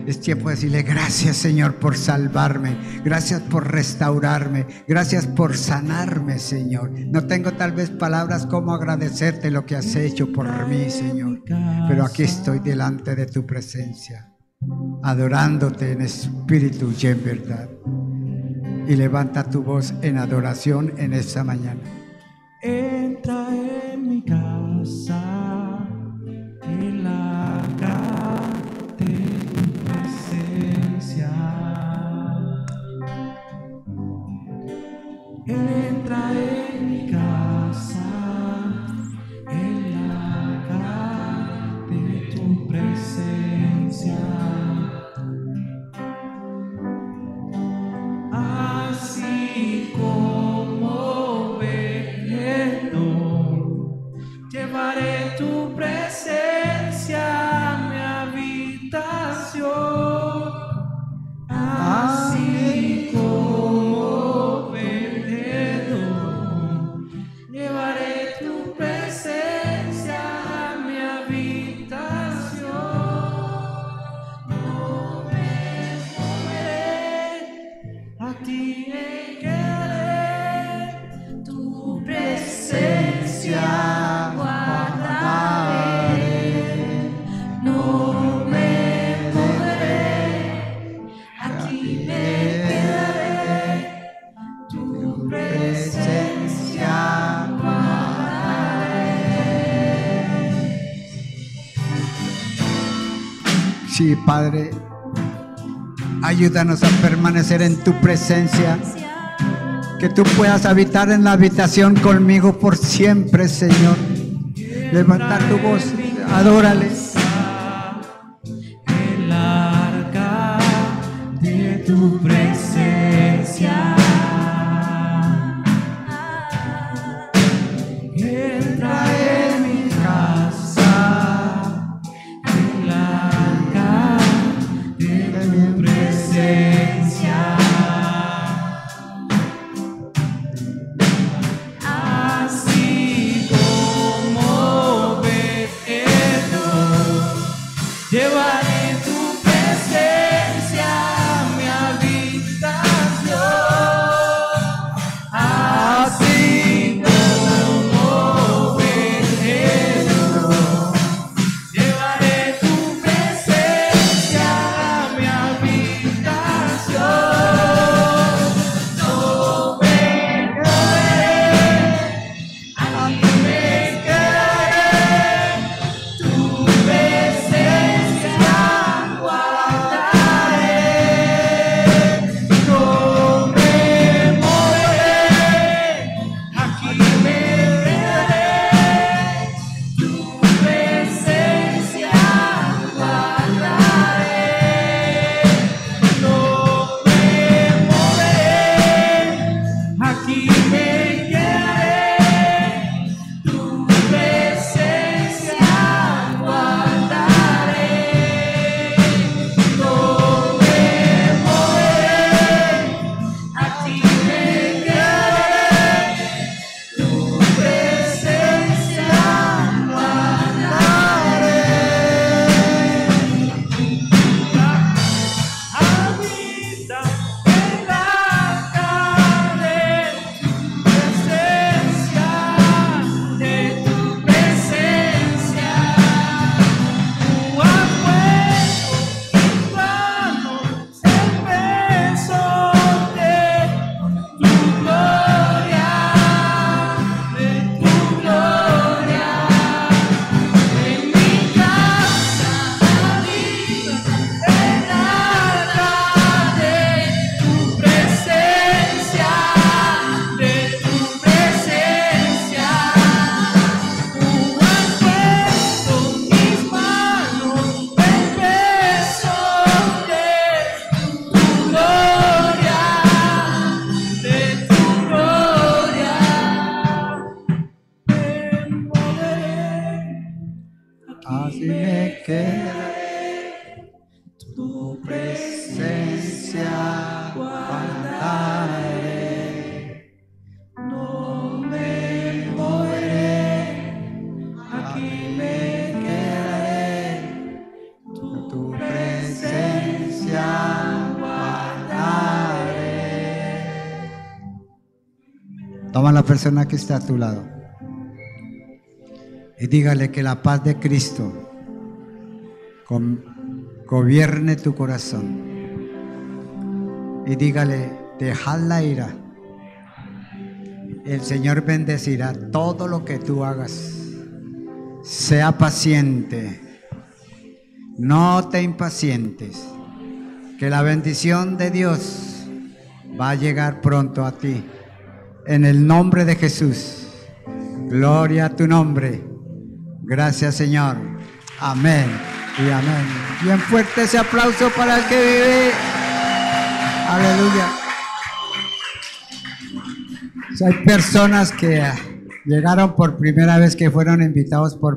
es tiempo de decirle: gracias, Señor, por salvarme, gracias por restaurarme, gracias por sanarme, Señor. No tengo tal vez palabras como agradecerte lo que has hecho por mí, Señor, pero aquí estoy delante de tu presencia, adorándote en espíritu y en verdad. Y levanta tu voz en adoración en esta mañana. Entra en mi casa, en la casa de tu presencia. Entra en mi casa, en la casa de tu presencia. Sí, Padre, ayúdanos a permanecer en tu presencia. Que tú puedas habitar en la habitación conmigo por siempre, Señor. Levanta tu voz, adórale. El arca de tu presencia. Entra en mi casa. El arca de tu presencia. Así como veneno, llevaré tu presencia a mi habitación. Así como veneno, llevaré tu presencia a mi habitación. No me moveré, aquí me quedaré, tu presencia guardaré. No me moveré, aquí me quedaré, tu presencia guardaré. No me moveré, aquí me quedaré, tu presencia guardaré. No me moveré, aquí me quedaré, tu presencia guardaré. Habita en la carne, presencia de tu presencia. Tú has puesto mis manos en peso de tu gloria, de tu gloria. En mi casa habita el arca de tu presencia, de tu presencia. Tú has puesto mis manos en peso de tu gloria, de tu gloria. Me moveré, Así me quedaré, tu presencia guardaré. no me moveré, aquí me quedaré, Tu presencia guardaré. Toma a la persona que está a tu lado y dígale que la paz de Cristo gobierne tu corazón. Y dígale, dejad la ira. El Señor bendecirá todo lo que tú hagas. Sea paciente. No te impacientes. Que la bendición de Dios va a llegar pronto a ti. En el nombre de Jesús. Gloria a tu nombre. Gracias, Señor. Amén y amén. Bien fuerte ese aplauso para el que vive. Aleluya. Hay personas que llegaron por primera vez, que fueron invitados por